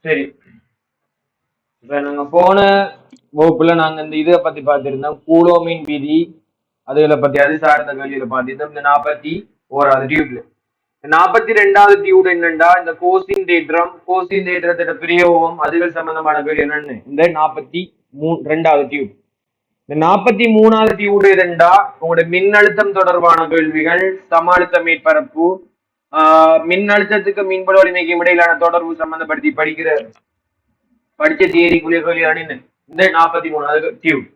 சரி, இப்ப நாங்க போன வகுப்புல நாங்க இந்த இதை பத்தி பார்த்திருந்தோம், கூலோமின் விதி. அதுகளை பத்தி அது சார்ந்த கேள்வியில பார்த்திருந்தோம். இந்த 41வது டியூப்ல 42வது டியூட் என்னண்டா, இந்த கோசின் தேற்றம், கோசின் தேற்றத்தோட பிரயோகம், அதுகள் சம்பந்தமான கேள்வி என்னன்னு இந்த 42வது டியூட். இந்த 43வது டியூட் எதுண்டா, உங்களோட மின்னழுத்தம் தொடர்பான கேள்விகள், சம அழுத்த மேற்பரப்பு, மின்னழுத்தத்துக்கு மின்புல வலிமைக்கும் இடையிலான தொடர்பு சம்பந்தப்படுத்தி படிச்ச தியரிக்குரிய கேள்வி இந்த 43வது டியூட்.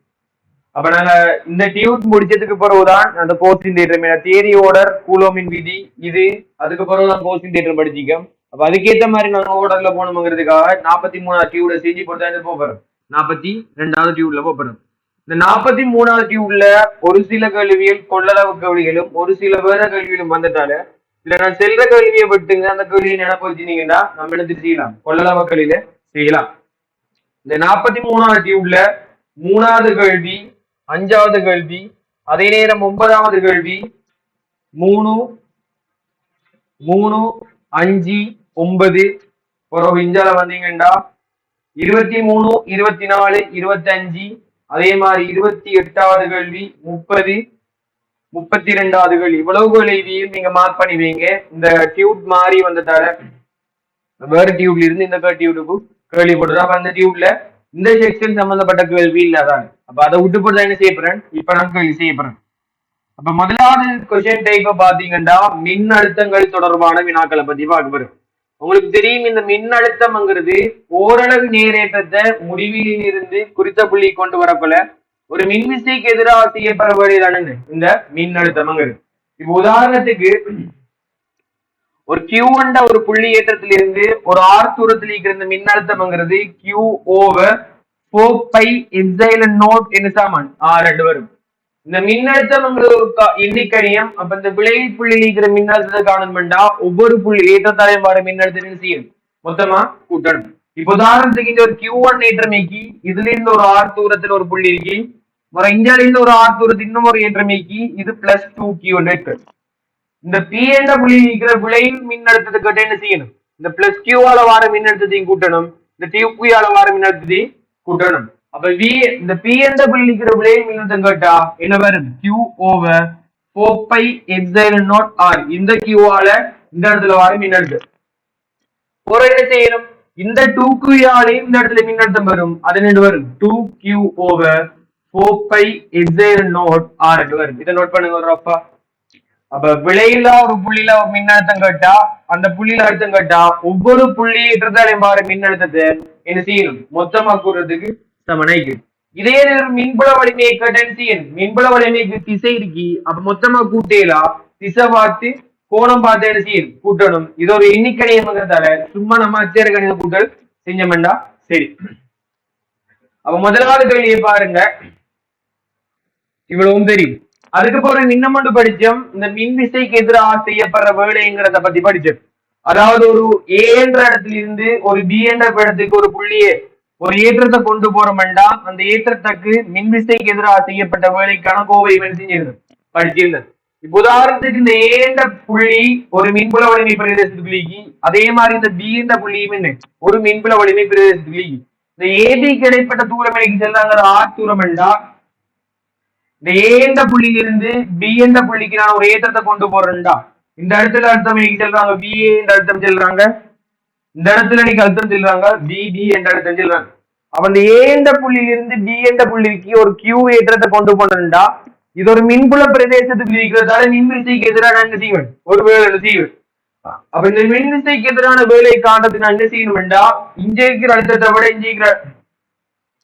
அப்ப நாங்க இந்த டியூட் முடிச்சதுக்கு பிறகுதான் அந்த கோசின் தேற்றம், தியரி ஓர்டர், கூலோமின் விதி இது, அதுக்கு பிறகுதான் கோசின் தேற்றம் படிச்சிக்கோம். அப்ப அதுக்கேற்ற மாதிரி நாங்க ஓர்டர்ல போகணுங்கிறதுக்காக 43வது டியூட செஞ்சு போட்டு போறோம். 42வது டியூட்ல போறோம். இந்த 43வது டியூட்ல ஒரு சில கேள்விகள் கொள்ளளவு கேள்விகளும் ஒரு சில வேற கேள்விகளும் வந்துட்டால இல்ல நான் செல்ற கேள்வியை விட்டுங்க, அந்த கேள்வியை நினைப்பு வச்சுனீங்கன்னா நம்ம எடுத்து செய்யலாம், கொள்ளளவு கேள்வியில செய்யலாம். இந்த 43வது டியூட்ல 3வது கேள்வி, 5வது கேள்வி, அதே நேரம் 9வது கேள்வி, 3, 5, 9 பிறகு இஞ்சால வந்தீங்கன்னா 23, 24, 25, அதே மாதிரி 28வது கேள்வி, 30, 32வது கேள்வி, இவ்வளவு கேள்வியும் நீங்க மார்க் பண்ணுவீங்க. இந்த டியூட் மாறி வந்ததால வேற டியூப்ல இருந்து இந்த டியூபுக்கு கேள்விப்படுறோம். அப்ப அந்த டியூப்ல இந்த செக்ஷன் சம்பந்தப்பட்ட கேள்வி இல்லாதான். அப்ப அதை விட்டு போட்டு என்ன செய்யப்படுறேன், இப்ப நான் கேள்வி செய்யப்படுறேன். அப்ப முதலாவது கொஸ்டின் டைப்ப பாத்தீங்கன்னா மின் அழுத்தங்கள் தொடர்பான வினாக்களை பத்தி பார்க்க போறோம். உங்களுக்கு தெரியும், இந்த மின் அழுத்தம்ங்கிறது ஓரளவு நேரேற்றத்தை முடிவிலில் இருந்து குறித்த புள்ளி கொண்டு வரக்குள்ள ஒரு மின்விசைக்கு எதிராக செய்யப்பட வேண்டியதானு இந்த மின் அழுத்தம்ங்கிறது. இப்ப உதாரணத்துக்கு ஒரு Q1 ஒரு புள்ளி ஏற்றத்திலிருந்து ஒரு ஆர் தூரத்தில் இருக்கிற இந்த மின்னழுத்தம்ங்கிறது Q ஓவர் 4πε0 என்று சமன் R2 வரும். இந்த மின்னழுத்தம்ங்கிறது ஒரு எண்ணிக்கணியம். அப்ப இந்த விளைவு புள்ளி இருக்கிற மின்னழுத்தத்தை காணணும்டா ஒவ்வொரு புள்ளி ஏற்றத்தாலையும் வர மின்னழுத்தம் செய்யும் மொத்தமா கூட்டணும். இப்ப உதாரணத்துக்கு இந்த ஒரு Q1 ஏற்றமைக்கு இதுல இருந்து ஒரு ஆர் தூரத்தில் ஒரு புள்ளி இருக்கு, இந்தியால இருந்து ஒரு ஆர் தூரத்தில் இன்னும் ஒரு ஏற்றமைக்கு இது +2Q1. இந்த பி என்ற புள்ளி இருக்கிற விளைவு மின்னழுத்தத்தை என்ன செய்யணும், இந்த +Q வார மின்னழுத்தத்தையும் கூட்டணும், இந்த டியூ வார மின்னழுத்தத்தையும் கூட்டணும். அப்ப இந்த பி என்ற புள்ளி இருக்கிற விளைவு மின்னழுத்தம் கேட்டா என்ன வரும், Q ஓவர் 4πε0 R. இந்த Q இந்த இடத்துல வார மின்னழுத்தம் ஒரு என்ன செய்யணும், இந்த 2Q இந்த இடத்துல மின்னழுத்தம் வரும், அது என்ன வரும் 2Q ஓவர் 4πε0 R வரும். இதை நோட் பண்ணுங்க ஒரு ரஃபா. அப்ப விளையில ஒரு புள்ளியில ஒரு மின்னழுத்தம் கேட்டா அந்த புள்ளியில அழுத்தம் கேட்டா ஒவ்வொரு புள்ளி ஏற்றத்தாலையும் மாற மின்னழுத்தத்தை என்ன செய்யணும், மொத்தமா கூடுறதுக்கு சமனாய்க்கு. இதே நேரம் மின்புல வலிமையை கேட்டேன்னு செய்யணும், மின்புல வலிமைக்கு திசை இருக்கி, அப்ப மொத்தமா கூட்டேலாம், திசை பார்த்து கோணம் பார்த்து என்ன செய்யணும், கூட்டணும். இது ஒரு எண்ணிக்கணியம்ங்கிறதால சும்மா நம்ம அச்சேர கணித கூட்டல் செஞ்சோம்டா சரி. அப்ப முதலாவது கேள்வியை பாருங்க, இவ்வளவும் தெரியும். அதுக்கப்புறம் இன்னமொன்று படிச்சோம், இந்த மின்விசைக்கு எதிராக செய்யப்படுற வேலைங்கிறத பத்தி படிச்சோம். அதாவது ஒரு ஏ என்ற இடத்துல இருந்து ஒரு பி என்ற இடத்துக்கு ஒரு புள்ளியே ஒரு ஏற்றத்தை கொண்டு போறோம்டா அந்த ஏற்றத்துக்கு மின்விசைக்கு எதிராக செய்யப்பட்ட வேலைக்கான கோவை படிச்சிருந்தது. இப்ப உதாரணத்துக்கு இந்த ஏ என்ற புள்ளி ஒரு மின்புல வலிமை பிரதேசத்துக்கு, அதே மாதிரி இந்த பி என்ற புள்ளியும் ஒரு மின்புல வலிமை பிரதேசத்துக்கு. இந்த ஏபிக்கு இடைப்பட்ட தூரம் எனக்கு செல்லாங்கிற ஆர் தூரம் என்றா இந்த ஏ என்ற புள்ளியிலிருந்து பி என்ற புள்ளிக்கு நான் ஒரு ஏற்றத்தை கொண்டு போறேன்டா, இந்த இடத்துல அழுத்தம் செல்றாங்க பிஏ என்ற அழுத்தம் செல்றாங்க, இந்த இடத்துல நீங்க அழுத்தம் செல்றாங்க பிபி என்ற அழுத்தம் செல்றாங்க. அப்ப இந்த ஏ என்ற புள்ளியிலிருந்து பி என்ற புள்ளிக்கு ஒரு கியூ ஏற்றத்தை கொண்டு போனேன்டா, இது ஒரு மின்புல பிரதேசத்துக்கு இருக்கிறதால மின்விசைக்கு எதிரான என்ன செய்வேன், ஒரு வேலை செய்வேன். அப்ப இந்த மின்விசைக்கு எதிரான வேலை காண்றதுக்கு நான் என்ன செய்யணும்டா, இங்க இருக்கிற அழுத்தத்தை விட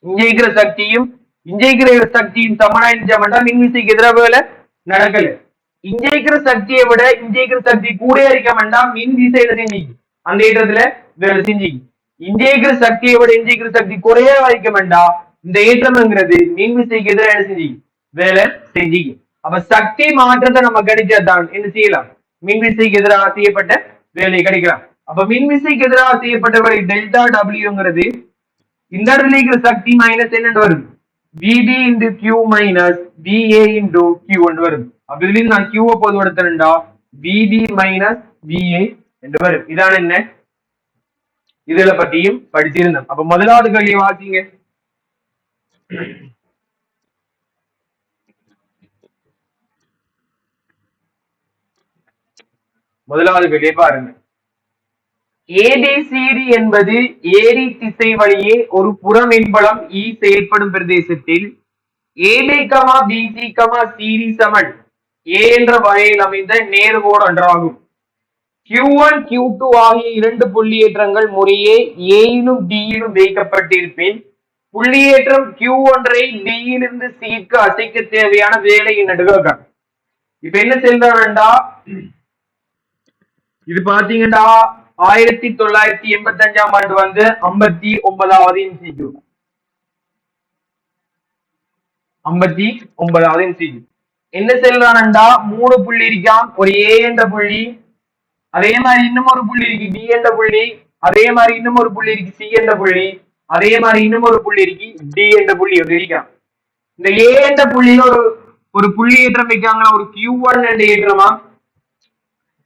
இங்க இருக்கிற சக்தியும் இன்றைக்கிற சக்தியின் சமனாயிச்சா மின்விசைக்கு எதிராக வேலை நடக்கல. இன்றைக்கிற சக்தியை விட இன்றைக்கிற சக்தி கூட இருக்க வேண்டாம், மின் விசையில செஞ்சிக்கு அந்த ஏற்றத்துல வேலை செஞ்சிக்கு. இன்றைக்கிற சக்தியை விட இன்றைக்கிற சக்தி குறைய வைக்க வேண்டாம், இந்த ஏற்றம்ங்கிறது மின் விசைக்கு எதிராக என்ன செஞ்சிக்கு வேலை செஞ்சிக்கு. அப்ப சக்தி மாற்றத்தை நம்ம கிடைச்சாதான் என்ன செய்யலாம், மின் விசைக்கு எதிராக செய்யப்பட்ட வேலை கிடைக்கலாம். அப்ப மின் விசைக்கு எதிராக செய்யப்பட்ட வேலை டெல்டா டபிள்யூங்கிறது இந்த இடத்துல இருக்கிற சக்தி மைனஸ் என்ன வரும், VB into Q minus VA into Q1 வரும். அப்ப இதுல நான் Q பொதுப்படுத்தா VB minus VA என்று வரும். இதான் என்ன இதுல பத்தியும் படிச்சிருந்தோம். அப்ப முதலாவது கேள்வி வாசிங்க. முதலாவது கேள்வியை பாருங்க. ஏபிசிடி என்பது ஏரி திசை வழியே ஒரு புறமின்பலம் இ செயல்படும் பிரதேசத்தில் AB comma BC comma CD சமன் ஏ என்ற வகையில் அமைந்த நேர்கோடு ஒன்றாகும். Q1 Q2 ஆகிய இரண்டு புள்ளியேற்றங்கள் முறையே ஏயிலும் டியிலும் வைக்கப்பட்டிருப்பின் புள்ளியேற்றம் Q1 டியிலிருந்து சிக்கு அசைக்க தேவையான வேலையின் நடுக்க. இப்ப என்ன செய்யறா, இது பாத்தீங்கன்னா 1985 ஆண்டு வந்து 59வது MCQ. 59வது MCQ என்ன செய்யறான்டா, 3 புள்ளி இருக்கான், ஒரு ஏ என்ற புள்ளி, அதே மாதிரி இன்னும் ஒரு புள்ளி இருக்கு பி என்ற புள்ளி, அதே மாதிரி இன்னும் ஒரு புள்ளி இருக்கு சி என்ற புள்ளி, அதே மாதிரி இன்னும் ஒரு புள்ளி இருக்கு டி என்ற புள்ளி இருக்கான். இந்த ஏ என்ற புள்ளியில ஒரு புள்ளி ஏற்றம் வைக்காங்க, ஒரு Q1 என்ற ஏற்றமா.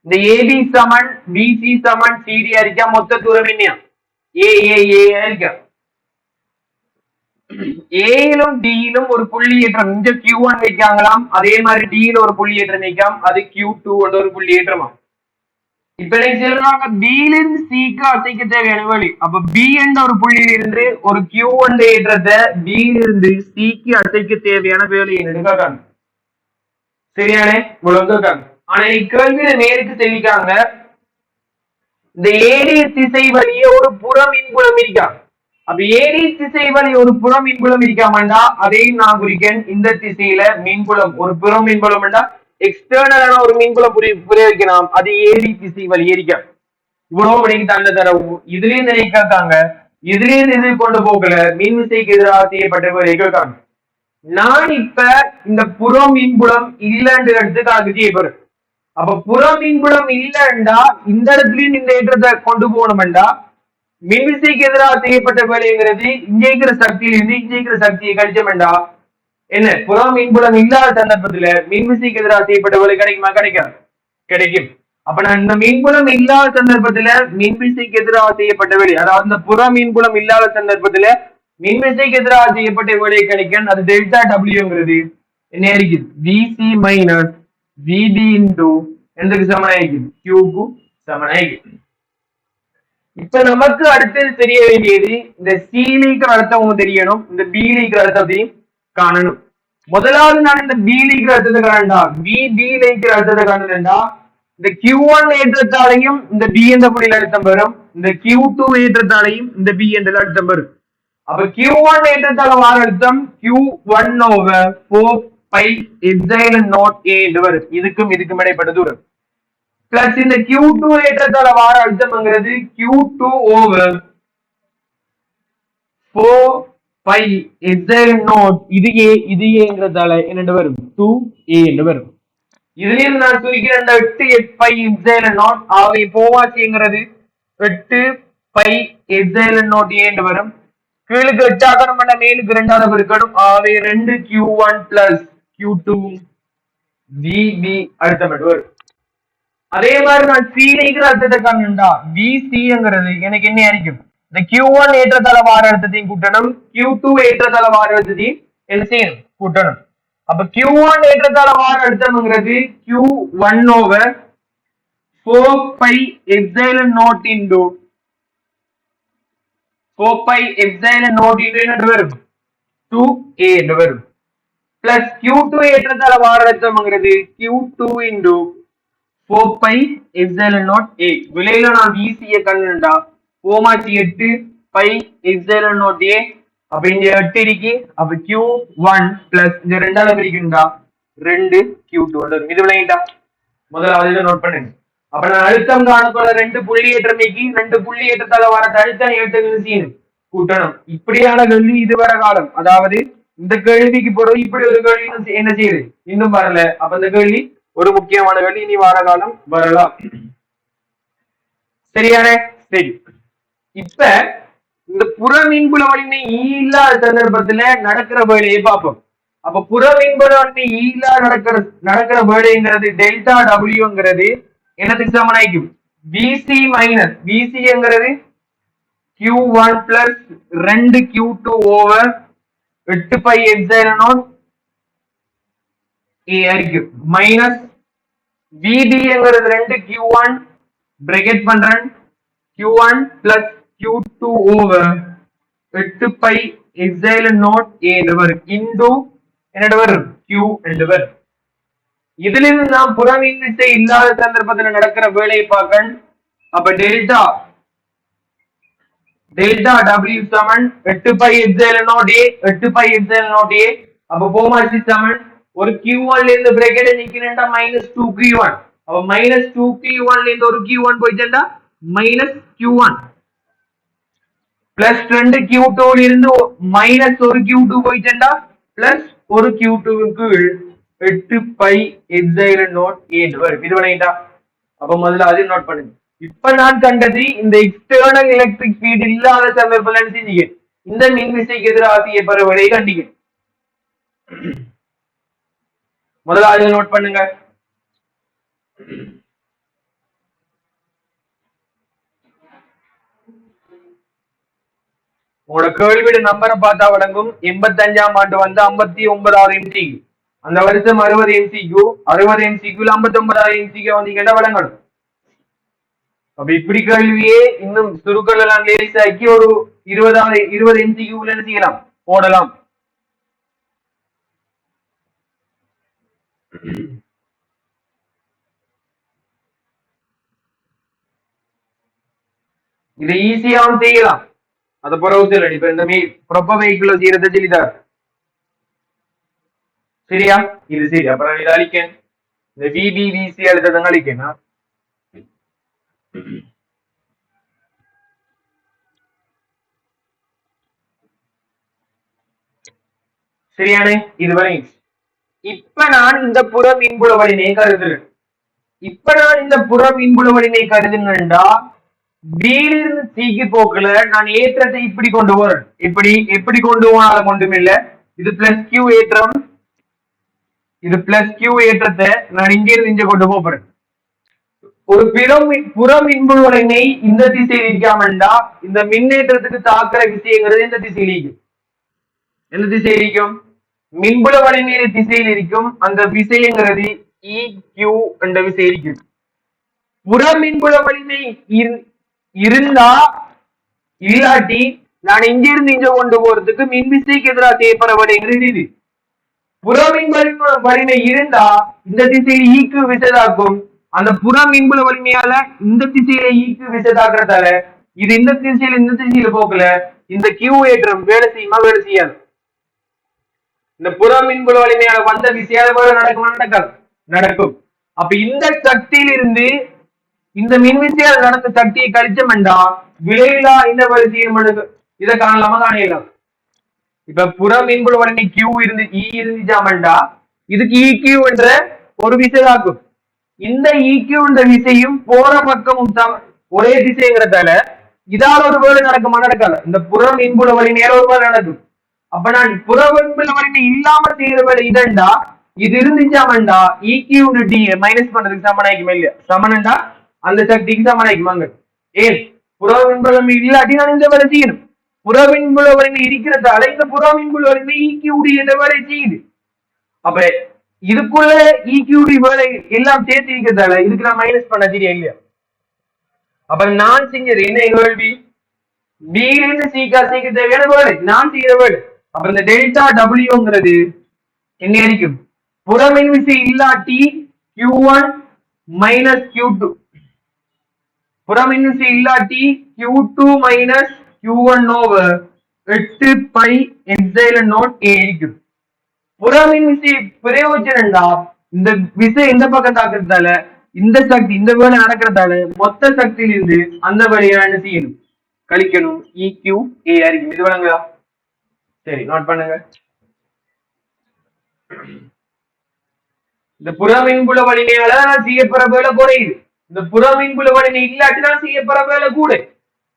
இந்த ஏபி சமன் பிசி சமன் சிடி இருக்கா, மொத்த தூரம் என்ன ஏ இருக்கா. ஏயிலும் டியிலும் ஒரு புள்ளி ஏற்றம், இங்க Q1 வைக்காங்களாம், அதே மாதிரி டியில ஒரு புள்ளி ஏற்றம் வைக்காம அது Q2 ஒரு புள்ளி ஏற்றமா. இப்ப சொல்றாங்க பில இருந்து சிக்கு அசைக்க தேவையான வழி. அப்ப பி என்ற ஒரு புள்ளியில இருந்து ஒரு Q1 ஏற்றத்தை பில இருந்து சிக்கு அசைக்க தேவையான வேலையை எடுக்காங்க. சரியானே கேட்காங்க. ஆனா இக்கேள்வியில நேருக்கு தெரிவிக்காங்க, இந்த ஏடி திசை வழியே ஒரு புற மின்புலம் இருக்கா. அப்ப ஏடி திசை வழி ஒரு புற மின்புலம் இருக்காமண்டா அதையும் நான் குறிக்கேன். இந்த திசையில மின்புலம் ஒரு புற மின்புலம் எக்ஸ்டர்னலான ஒரு மின்புலம் புரிய அது ஏடி திசை வழி இருக்க. இவ்வளவு மணிக்கு தந்த தரவு இதுலயும் நினைக்காங்க, இதுலயும் இது கொண்டு போகல, மின் விசைக்கு எதிராக செய்யப்பட்ட கேட்காங்க. நான் இப்ப இந்த புற மின்புலம் இல்லைன்னு எடுத்து கணக்கு செய்யப்படுறேன். அப்ப புற மின்புலம் இல்லைண்டா இந்த இடத்துலயும் இந்த ஏற்றத்தை கொண்டு போகணும்டா மின்விசைக்கு எதிராக செய்யப்பட்ட வேலைங்கிறது இங்கிற சக்தியிலிருந்து இங்கிற சக்தியை கழிச்சோம்டா என்ன புற மின்புலம் இல்லாத சந்தர்ப்பத்துல மின்விசைக்கு எதிராக செய்யப்பட்ட வேலை கிடைக்குமா? கிடைக்கும். அப்ப நான் இந்த மின்புலம் இல்லாத சந்தர்ப்பத்துல மின்விசைக்கு எதிராக செய்யப்பட்ட வேலை, அதாவது இந்த புற மின்புலம் இல்லாத சந்தர்ப்பத்துல மின்விசைக்கு எதிராக செய்யப்பட்ட வேலை கிடைக்கும். அது டெல்டா டபிள்யூங்கிறது என்ன இருக்குது, விசி மைனஸ் விபி இன்டு எந்தக்கு சமனாயிருக்குது, கியூக்கு சமனாயிருக்குது. இப்ப நமக்கு அடுத்தது தெரிய வேண்டியது இந்த சி லீக்கிற அர்த்தம் தெரியணும், இந்த பி லீக்கிற அர்த்தத்தையும் காணணும். முதலாவது நான் இந்த பி லீக்கிற அர்த்தத்தை காணண்டா, பி லீக்கிற அர்த்தத்தை காணலண்டா இந்த Q1 ஏற்றத்தாலையும் இந்த பி என்ற புள்ளியில் அழுத்தம் பெறும், இந்த Q2 ஏற்றத்தாலையும் இந்த பி என்ற அழுத்தம் பெறும். அப்ப Q1 ஏற்றத்தால வார அழுத்தம் Q1 over 4 pi epsilon naught a என்று வரும். இதுக்கும் இடைப்பட்ட தூரம் பிளஸ் இந்த Q2 ஏற்றத்தால வார அழுத்தம்ங்கிறது Q2 over 4 pi epsilon naught இது ஏங்கிறதால என்ன வரும் 2a என்று வரும். இதுலயும் நான் சுருக்கிறேன் 8 pi epsilon naught ஆவை போவாச்சிங்கிறது 8 pi epsilon naught a என்று வரும். கீழுக்கு 8 ஆக்கணும் பண்ண மேலுக்கு 2 பெருக்கணும், ஆவை 2 Q1 plus Q2 VB அழுத்தம் வரும். அதே மாதிரி நான் சி இருக்கிற அழுத்தத்தை காணணும்டா, VCங்கிறது எனக்கு என்ன இருக்கும், இந்த Q1 ஏற்றத்தால வார அழுத்தத்தையும் கூட்டணும், Q2 ஏற்றத்தால வார அழுத்தத்தையும் என்ன செய்யணும் கூட்டணும். அப்ப Q1 ஏற்றத்தால வார அழுத்தம்ங்கிறது Q1 over 4 pi epsilon naught into 4 pi epsilon naught into என்ன வரும் 2a என்று வரும். பிளஸ் Q2 ஏற்றத்தால வார அழுத்தம்ங்கிறது Q2 into 4 pi epsilon naught a. விலையில நான் VC கண்டுடா 4 pi epsilon naught a. அப்ப இங்க 8 இருக்கு, அப்ப Q1 பிளஸ் இந்த 2ஆல பிரிக்கணும்டா 2 Q2 வரும். இது விளையிட்டா முதல்ல நோட் பண்ணுங்க. அப்ப நான் அழுத்தம் காணப்போற 2 புள்ளி ஏற்றமைக்கு 2 புள்ளி ஏற்றத்தால வர அழுத்தம் ஏற்ற கூட்டணும். இப்படியான கேள்வி இதுவரை காலம், அதாவது இந்த கேள்விக்கு பிறகு இப்படி ஒரு கேள்வி என்ன செய்யுது இன்னும் வரல. அப்ப இந்த கேள்வி ஒரு முக்கியமான கேள்வி, இனி வார காலம் வரலாம். சரியான சரி. இப்ப இந்த புற மின்புல வலிமை இல்லாத சந்தர்ப்பத்துல நடக்கிற வேலையை பார்ப்போம். அப்ப புற மின்புல வலிமை இல்லாத நடக்கிற வேலைங்கிறது டெல்டா டபிள்யூங்கிறது என்னத்துக்கு சமனாய்க்கும், விசி மைனஸ் விசிங்கிறது Q1 plus 2 Q2 over 8 pi epsilon naught A ஆയിരിக்கும் மைனஸ் VBங்கிறது 2 Q1 பிரேக்கெட் பண்றேன் Q1 plus Q2 over 8 pi epsilon naught A வரும் இன்டு என்னோட வரும் Q என்று வரும். இதிலிருந்து நாம் புறமின் விசை இல்லாத சந்தர்ப்பத்தில் நடக்கிற வேலையை பார்க்க அப்ப டெல்டா W சமன் 8 pi epsilon naught A 8 pi epsilon naught A அப்ப போமாசி சமன் ஒரு Q1 ல இருந்து பிரேக்கெட் நிக்கிறேன்டா -2 Q1 அப்ப -2 Q1 ல இருந்து ஒரு Q1 போயிட்டா -Q1 பிளஸ் 2 Q2 ல இருந்து -1 Q2 போயிட்டா பிளஸ் ஒரு Q2 க்கு 8 பை எப்சிலான் நாட் A வரும். இது பண்ணிட்டா அப்ப முதல்ல அதை நோட் பண்ணுங்க. இப்ப நான் கண்டது இந்த எக்ஸ்டர்னல் எலக்ட்ரிக் ஃபீல்ட் இல்லாத சந்தர்ப்பத்தில் செஞ்சீங்க இந்த மின்விசைக்கு எதிராக செய்யப்படுற விடையை கண்டீங்க. முதல்ல அதை நோட் பண்ணுங்க. உங்களோட கேள்வியோட நம்பரை பார்த்தா வழங்கும் 85ஆம் ஆண்டு வந்து 59வது MCQ அந்த வருஷம் 60 MCQ 60 MCQ 59வது MCQ வந்தீங்கன்னா வழங்கணும். அப்ப இப்படி கேள்வியே இன்னும் சுருக்கள் எல்லாம் லேஸ் ஆக்கி ஒரு 20 MCQ என்ன செய்யலாம் போடலாம். இதை ஈஸியாவும் செய்யலாம். அத பிறகு இப்ப இந்த ப்ரொப்ப வெஹிக்கிள் செய்யறத சொல்லிட்டார் சரியா இது சரி. அப்புறம் நான் இதை அழிக்கேன் இந்த VBVC அழுத்ததங்க அழிக்கேன் சரியானே இதுவரை. இப்ப நான் இந்த புற மின்புல வலிமையை கருதுறேன். இப்ப நான் இந்த புற மின்புல வலிமையை கருதுனேன்டா பியிலிருந்து சிக்கு போக்குல நான் ஏற்றத்தை இப்படி கொண்டு போறேன். எப்படி கொண்டு போனாலும் ஒன்றும் இல்ல இது பிளஸ் Q ஏற்றம் இது பிளஸ் Q ஏற்றத்தை நான் இங்க இருந்து இங்க கொண்டு போறேன். ஒரு புற மின்புல வலிமை இந்த திசையில் இருக்காமண்டா இந்த மின்னேற்றத்துக்கு தாக்குற விஷயங்கிறது இந்த திசையில் இருக்கும். எந்த திசையில் இருக்கும் மின்புல வலிமையில திசையில் இருக்கும். அந்த விசைங்கிறது EQ என்ற விசை இருக்கும். புற மின்புல வலிமை இருந்தா இல்லாட்டி நான் இங்கிருந்து இங்க கொண்டு போறதுக்கு மின்விசைக்கு எதிராக செய்யப்பட வழிங்கிறது இது. புற மின் வலிமை இருந்தா இந்த திசையில ஈக்கு விசைதாக்கும். அந்த புற மின்புல வலிமையால இந்த திசையில ஈக்கு விசைதாக்குறதால இது இந்த திசையில போக்கல இந்த Q ஏற்றம் வேலை செய்யுமா வேலை செய்யாது. இந்த புற மின்புல வலிமையால வந்த விசையால வேலை நடக்கும் நடக்கும். அப்ப இந்த சக்தியில இருந்து இந்த மின்விசையால் நடந்த சக்தியை கழிச்சமெண்டா விளைவிலா இந்த வரிசையும் இதை காணலாமா காணலாம். இப்ப புற மின்புல வலிமை Q இருந்து E இருந்துச்சாமண்டா இதுக்கு EQ என்ற ஒரு விசைதாக்கும். இந்த EQ என்ற விசையும் போற பக்கமும் ஒரே திசைங்கிறதால இதால ஒரு வேலை நடக்குமா நடக்காத. இந்த புற மின்புல வலிமையால ஒரு வேலை நடக்கும். அப்ப நான் புற மின்புல வலிமை இல்லாம செய்யற வேலை இதண்டா இது இருந்துச்சாமண்டா EQ D மைனஸ் பண்றதுக்கு சமனாய்க்குமா இல்லையா சமனண்டா அந்த சக்திக்கு சமனாய்க்குமாங்க. ஏன் புற மின்புல வலிமை இல்லாட்டி நான் இந்த வேலை செய்யணும். புற மின்புல வலிமை இருக்கிறதால இந்த புற மின்புல வலிமை EQ என்ற வேலை செய்யுது. அப்ப இதுக்குள்ள EQ வேலை எல்லாம் சேர்த்து இருக்கிறதால இதுக்கு நான் மைனஸ் பண்ண தெரியும் இல்லையா. அப்ப நான் செஞ்சது என்ன கேள்வி பியிலிருந்து சிக்கு தேவையான வேலை நான் செய்யற வேலை. அப்ப இந்த டெல்டா டபிள்யூங்கிறது என்ன இருக்கும் புறமின் விசை இல்லாட்டி Q1 மைனஸ் Q2 புறமின் விசை இல்லாட்டி Q2 minus Q1 over 8 pi epsilon naught A இருக்கும். புறமின் விசை பிரயோஜனம்டா இந்த விசை எந்த பக்கம் தாக்குறதால இந்த சக்தி இந்த வேலை நடக்கிறதால மொத்த சக்தியிலிருந்து அந்த வேலையை என்ன செய்யணும் கழிக்கணும் EQ A இருக்கும். இது வழங்குதா சரி நோட் பண்ணுங்க. இந்த புற மின்புல வலிமையால செய்யப்படுற வேலை குறையுது. இந்த புற மின்புல வலிமை இல்லாட்டினா செய்யப்படுற வேலை கூட.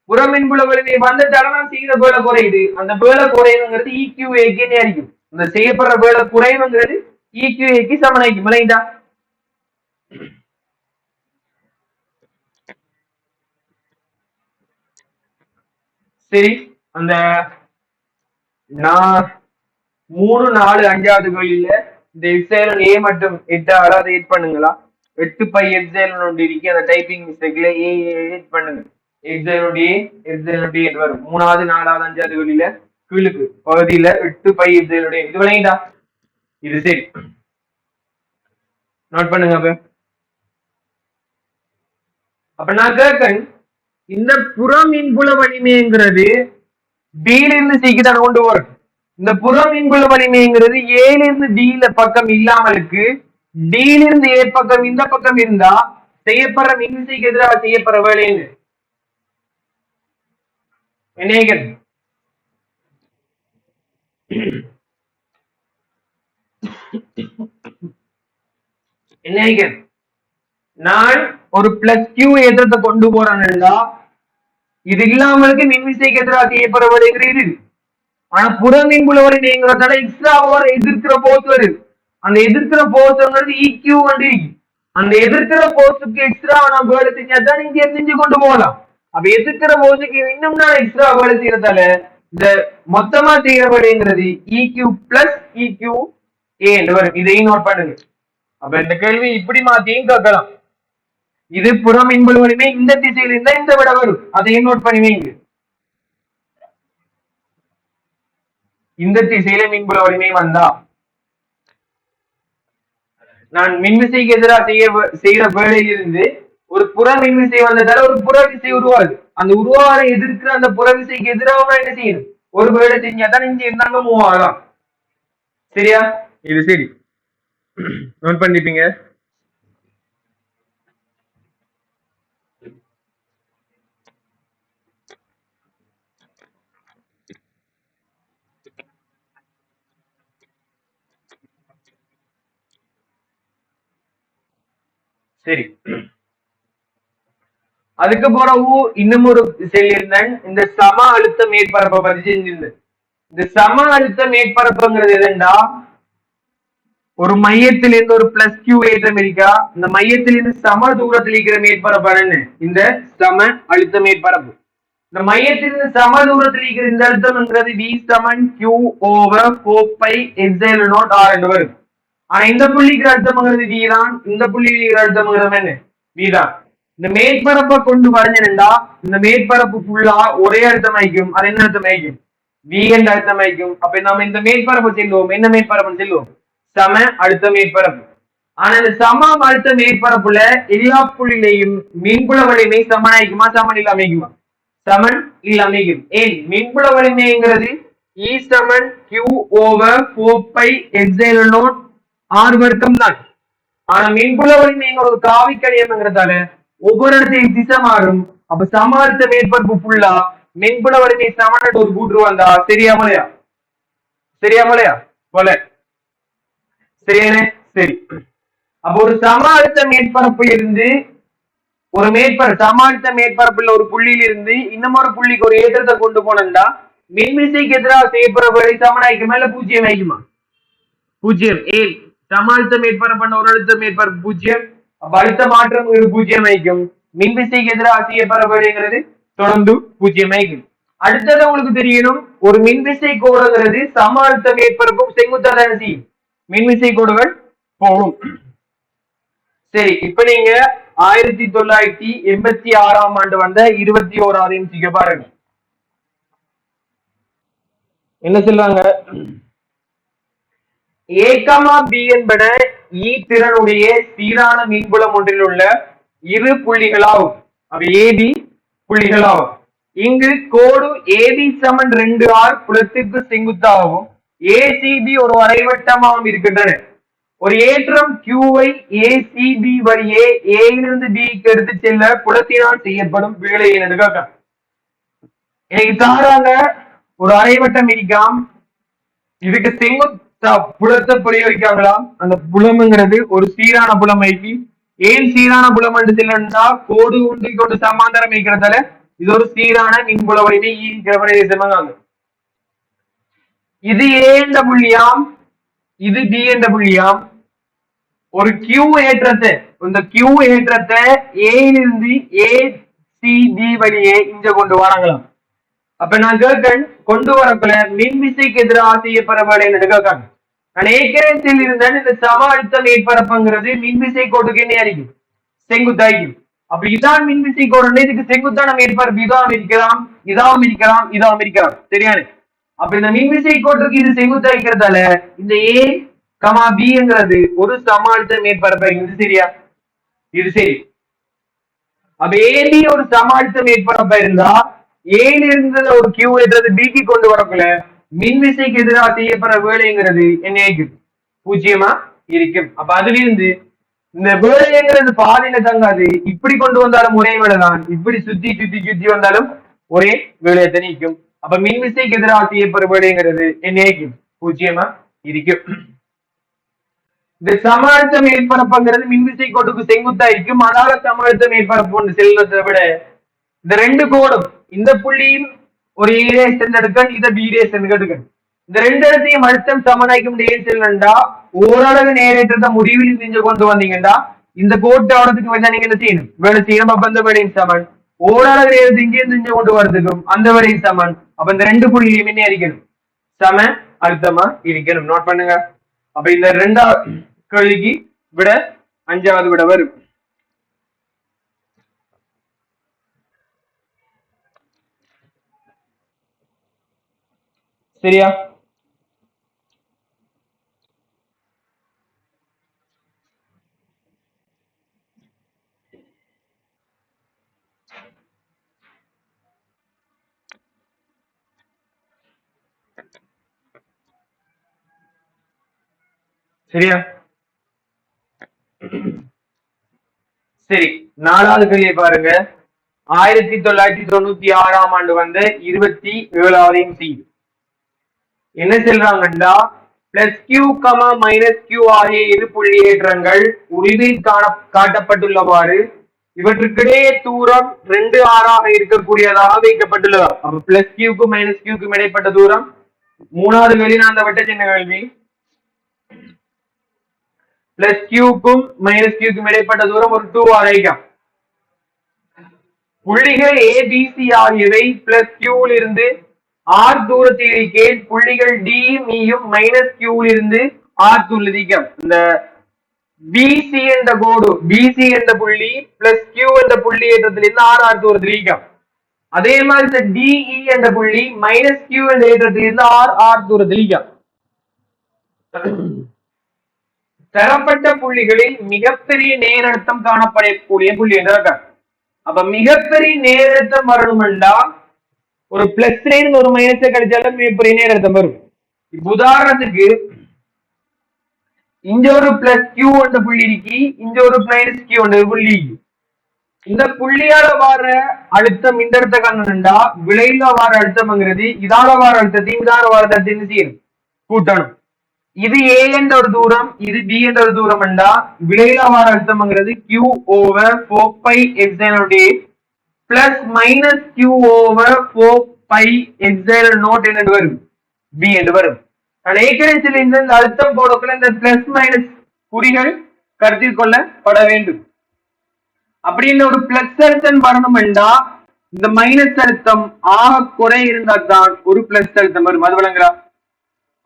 புற மின்புல வலிமை வந்ததால நான் செய்யற வேலை குறையுது. அந்த வேலை குறையுங்கிறது EQAக்கு இருக்கும். இந்த செய்யப்படுற வேலை குறைவுங்கிறது EQAக்கு சமனாய்க்கும் இல்லைங்களா. சரி, அந்த நான் 3, 4, 5வது கேள்வியில இந்த எப்சிலன் ஏ மற்றும் 8 அதை எட் பண்ணுங்களா? 8 பை எப்சிலன் ஒன்று இருக்கு, அந்த டைப்பிங் மிஸ்டேக்ல ஏ எட் பண்ணுங்க. எப்சிலன் ஏ எப்சிலன் டி வரும். 3வது 4வது 5வது கேள்வியில கீழுக்கு பகுதியில 8 பை எப்சிலன் இது விளங்கிட்டா? இது சரி, நோட் பண்ணுங்க. அப்ப நான் கேட்கேன், இந்த புற மின்புல வலிமைங்கிறது டில இருந்து சிக்கு தான் கொண்டு வரும். இந்த புற மின்புல வலிமைங்கிறது ஏல இருந்து டில பக்கம் இல்லாமலுக்கு டில இருந்து ஏ பக்கம் இந்த பக்கம் இருந்தா செய்யப்படுற மின்விசைக்கு எதிராக செய்யப்படுற வேலைன்னு என்ன? என்ன நான் ஒரு பிளஸ் கியூ ஏற்றத்தை கொண்டு போறேன்னா இது இல்லாமலுக்கு மின்விசைக்கு எதிராக செய்யப்படுற வேலைங்கிறது. ஆனா புற மின்புல வலிமைங்கிறதால எக்ஸ்ட்ரா எதிர்க்கிற போர்ஸ் வருது. அந்த எதிர்க்கிற போர்ஸ்ங்கிறது ஈக்யூ வந்து அந்த எதிர்க்கிற போர்ஸுக்கு எக்ஸ்ட்ரா நான் வேலை செஞ்சாதான் நீங்க செஞ்சு கொண்டு போகலாம். அப்ப எதிர்க்கிற போர்ஸுக்கு இன்னும் நான் எக்ஸ்ட்ரா வேலை செய்யறதால இந்த மொத்தமா செய்யற வேலைங்கிறது ஈக்யூ பிளஸ் ஈக்யூ ஏ வரும். இதையும் நோட் பண்ணுங்க. அப்ப இந்த கேள்வி இப்படி மாத்தியும் கேட்கலாம். இது புற மின்புல வலிமை இந்த திசையில இருந்தா இந்த விட வரும், அதையும் நோட் பண்ணி வைங்க. இந்த திசையில மின்புல வலிமை வந்தா நான் மின்விசைக்கு எதிராக செய்யற வேலையிலிருந்து ஒரு புற மின்விசை வந்ததால ஒரு புற விசை உருவாது. அந்த உருவாக எதிர்க்கிற அந்த புற விசைக்கு எதிராக என்ன செய்யணும்? ஒரு வேலை செஞ்சாதான் இங்க இருந்தாங்க மூவ் ஆகலாம். சரியா? இது சரி, நோட் பண்ணிப்பீங்க. சரி, அதுக்கு பிறகு இன்னும் ஒரு சொல்லியிருந்தேன், இந்த சம அழுத்த மேற்பரப்பை பத்தி செஞ்சிருந்தேன். இந்த சம அழுத்த மேற்பரப்புங்கிறது எதுண்டா, ஒரு மையத்திலிருந்து ஒரு பிளஸ் கியூ ஏற்றம் இருக்கா, இந்த மையத்திலிருந்து சம தூரத்தில் இருக்கிற மேற்பரப்பு இந்த சம அழுத்த மேற்பரப்பு. இந்த மையத்திலிருந்து சம தூரத்தில் இருக்கிற இந்த அழுத்தம்ங்கிறது V சமன் Q over 4 pi epsilon naught R என்று வரும். ஆனா இந்த புள்ளிக்கிற அழுத்தம்ங்கிறது V தான், இந்த புள்ளிக்கிற அழுத்தம்ங்கிறது என்ன? V தான். இந்த மேற்பரப்பை கொண்டு வரைஞ்சா இந்த மேற்பரப்பு ஃபுல்லா ஒரே அழுத்தம் ஆயிக்கும். அது என்ன அழுத்தம் ஆயிக்கும்? V என்ற அழுத்தம் ஆயிக்கும். அப்ப நம்ம இந்த மேற்பரப்பு செல்லுவோம், என்ன மேற்பரப்பு செல்லுவோம்? சம அழுத்த மேற்பரப்பு. ஆனா இந்த சம அழுத்த மேற்பரப்புல எல்லா புள்ளிலையும் மின்புல வலிமை சமனாய்க்குமா சமன் இல்ல அமைக்குமா? சமன் இல்ல அமைக்கும். ஏன்? மின்புல வலிமைங்கிறது E சமன் Q over 4 pi epsilon naught R வர்க்கம் தான். ஆனா மின்புல வலிமைங்கிற ஒரு காவிக்கணியம்ங்கிறதால ஒவ்வொரு இடத்தையும் திசை மாறும். அப்ப சம அழுத்த மேற்பரப்பு ஃபுல்லா மின்புல வலிமை சமன் ஒரு கூற்று வந்தா சரியா போலையா? சரியா போலையா? போல சரியானே? சரி, அப்ப ஒரு சம அழுத்த மேற்பரப்பு இருந்து ஒரு சம அழுத்த மேற்பரப்புல ஒரு புள்ளியில இருந்து இன்னமொரு புள்ளிக்கு ஒரு ஏற்றத்தை கொண்டு போனா மின்விசைக்கு எதிராக செய்யப்படுற வேலை சமனாய்க்குமா இல்ல பூஜ்ஜியம் ஆயிக்குமா? பூஜ்ஜியம். ஏன்? சம அழுத்த மேற்பரப்பு ஒரு அழுத்த மேற்பரப்பு பூஜ்ஜியம். அப்ப அழுத்த மாற்றம் பூஜ்ஜியம் ஆயிக்கும். மின்விசைக்கு எதிராக செய்யப்படுற வேலைங்கிறது தொடர்ந்து பூஜ்ஜியம் ஆயிக்கும். அடுத்தது உங்களுக்கு தெரியணும், ஒரு மின்விசை கோடுங்கிறது சம அழுத்த மேற்பரப்பும் செங்குத்தான செய்யும் மின்விசை கோடுகள் போகும். சரி, இப்ப நீங்க 1986ஆம் ஆண்டு வந்த 21வது எம்சிக்கு பாருங்க. என்ன சொல்றாங்க? A, B என்பன E திறனுடைய சீரான மின்புலம் ஒன்றில் உள்ள இரு புள்ளிகளாகும். அப்ப AB புள்ளிகளாகும். இங்கு கோடு AB சமன் 2R புலத்திற்கு செங்குத்தாகவும் ACB ஒரு வரைவட்டமாகவும் இருக்கின்றன. ஒரு ஏற்றம் Qவை ACB வழியே A இலிருந்து B க்கு எடுத்து செல்ல புலத்தினால் செய்யப்படும் வேலை என்று கேட்க. எனக்கு தாராங்க ஒரு அரைவட்டம் இருக்காம், இதுக்கு செங்குத்தா புலத்தை பிரயோகிக்காங்களாம். அந்த புலம்ங்கிறது ஒரு சீரான புலம் ஐக்கி. ஏன் சீரான புலம் என்று செல்லா கோடு ஒன்றை கொண்டு சமாந்தரம் வைக்கிறதால இது ஒரு சீரான மின்புல வலிமை ஈங்கிறாங்க. இது A என்ற புள்ளியாம், இது B என்ற புள்ளியாம். ஒரு Q ஏற்றத்தை இந்த Q ஏற்றத்தை A இலிருந்து ACB வழியே இங்க கொண்டு வராங்களாம். அப்ப நான் கேட்கேன் கொண்டு வரக்குள்ள மின்விசைக்கு எதிராக செய்யப்படுற வேலைன்னு கேட்காங்க. நான் ஏற்கனவே இருந்தேன் இந்த சம அழுத்தம் மேற்பரப்புங்கிறது மின்விசை கோட்டுக்கு என்ன அறிக்கும் செங்குத்தாய்க்கும். அப்ப இதான் மின்விசை கோடு, இதுக்கு செங்குத்தான மேற்பரப்பு இதாவும் இருக்கலாம், இதாவும் இருக்கலாம், இதாவும் இருக்கலாம். சரியானு? அப்ப இந்த மின்விசை கோட்டுக்கு இது செங்குத்தாய்க்கிறதால இந்த ஏ கமா பிங்கிறது ஒரு சம அழுத்த மேற்பரப்பு. இது சரியா? இது சரி. அப்ப ஏபி ஒரு சம அழுத்த மேற்பரப்பா இருந்தா ஏல இருந்து ஒரு கியூ ஏற்றது பிக்கு கொண்டு வரக்குள்ள மின்விசைக்கு எதிராக செய்யப்படுற வேலைங்கிறது என்ன பூஜ்ஜியமா இருக்கும். அப்ப அதுல இருந்து இந்த வேலைங்கிறது பாதையில தங்காது. இப்படி கொண்டு வந்தாலும் ஒரே வேலை தான், இப்படி சுத்தி சுத்தி சுத்தி வந்தாலும் ஒரே வேலையை தனிக்கும். அப்ப மின்விசைக்கு எதிராக செய்யப்படுற வேலைங்கிறது என்ன பூஜ்ஜியமா இருக்கும். இந்த சம அழுத்த மேற்பரப்புங்கிறது மின்விசை கோட்டுக்கு செங்குத்தா இருக்கும். அதால சம அழுத்த மேற்பரப்பு ஒன்று செல்வதை விட இந்த ரெண்டு கோடும் இந்த புள்ளியும் ஒரு ஏரேஸ் எடுக்க, இதை பீரேஸ் எடுக்க, இந்த ரெண்டு இடத்தையும் அழுத்தம் சமனாய்க்க முடியும் செல்லண்டா ஓரளவு நேரேற்றத்தை முடிவில் செஞ்சு கொண்டு வந்தீங்கன்னா இந்த கோட்டு ஆவறதுக்கு வேணா நீங்க என்ன செய்யணும், வேலை செய்யணும். அப்ப அந்த வேலையும் சமன். ஓரளவு நேரத்தை இங்கேயும் செஞ்சு கொண்டு வர்றதுக்கும் அந்த வேலையும் சமன். அப்ப இந்த ரெண்டு புள்ளியும் என்ன இருக்கணும், சம அழுத்தமா இருக்கணும். நோட் பண்ணுங்க. அப்ப இந்த ரெண்டாவது கேள்விக்கு விட அஞ்சாவது விட வரும். சரியா? சரியா? சரி, நாலாவது கேள்வியை பாருங்க. 1996ஆம் ஆண்டு வந்த 27வது சி என்ன சொல்றாங்கன்னா plus Q comma minus Q ஆகிய இரு புள்ளியேற்றங்கள் உரிவில் காட்டப்பட்டுள்ளவாறு இவற்றுக்கிடையே தூரம் 2r இருக்கக்கூடியதாக வைக்கப்பட்டுள்ளதா. அப்ப பிளஸ் கியூக்கும் மைனஸ் கியூக்கும் இடைப்பட்ட தூரம் மூணாவது கேள்வி. நான் அந்த வட்ட சின்ன கேள்வி. பிளஸ் கியூக்கும் மைனஸ் கியூக்கும் இடைப்பட்ட தூரம் ஒரு 2r ஐக்கம். புள்ளிகள் ஏபிசி ஆகியவை பிளஸ் கியூவில் இருந்து ஆர் தூரத்தில் இருக்கேன். புள்ளிகள் டி மீயும் மைனஸ் கியூவில் இருந்து ஆர் தூரம். இந்த பிசி என்ற கோடு, பிசி என்ற புள்ளி பிளஸ் கியூ என்ற புள்ளி ஏற்றத்திலிருந்து ஆர் தூரத்தில் இருக்கும். அதே மாதிரி இந்த டிஇ என்ற புள்ளி மைனஸ் கியூ என்ற ஏற்றத்திலிருந்து ஆர் தூரத்தில் இருக்கும். தரப்பட்ட புள்ளிகளில் மிகப்பெரிய நேரழுத்தம் காணப்படக்கூடிய புள்ளி என்று இருக்காங்க. அப்ப மிகப்பெரிய நேரழுத்தம் வரணும்டா ஒரு பிளஸ் ஒரு மைனஸை கழிச்சாலும் மிகப்பெரிய நேரழுத்தம் வரும். உதாரணத்துக்கு இங்க ஒரு பிளஸ் கியூ என்ற புள்ளி இருக்கு, இங்க ஒரு மைனஸ் கியூ என்ற புள்ளி. இந்த புள்ளியால வார அழுத்தம் இந்த இடத்த காணணும்டா விளையில வார அழுத்தம்ங்கிறது இதால வார அழுத்தத்தையும் இதால வார அழுத்தத்தையும் செய்யணும், கூட்டணும். இது ஏ என்ற ஒரு தூரம், இது பி என்ற ஒரு தூரம் என்றா விளையில வார அழுத்தம்ங்கிறது Q over 4 pi epsilon plus minus Q over 4 pi epsilon naught என்று வரும், பி என்று வரும். ஏற்கனவே இந்த அழுத்தம் போடக்குள்ள இந்த பிளஸ் மைனஸ் குறிகள் கருத்தில் கொள்ளப்பட வேண்டும். அப்படின்னு ஒரு பிளஸ் அழுத்தம் வரணும் என்றா இந்த மைனஸ் அழுத்தம் ஆக குறை இருந்தால் தான் ஒரு பிளஸ் அழுத்தம் வரும். அது விளங்குறா?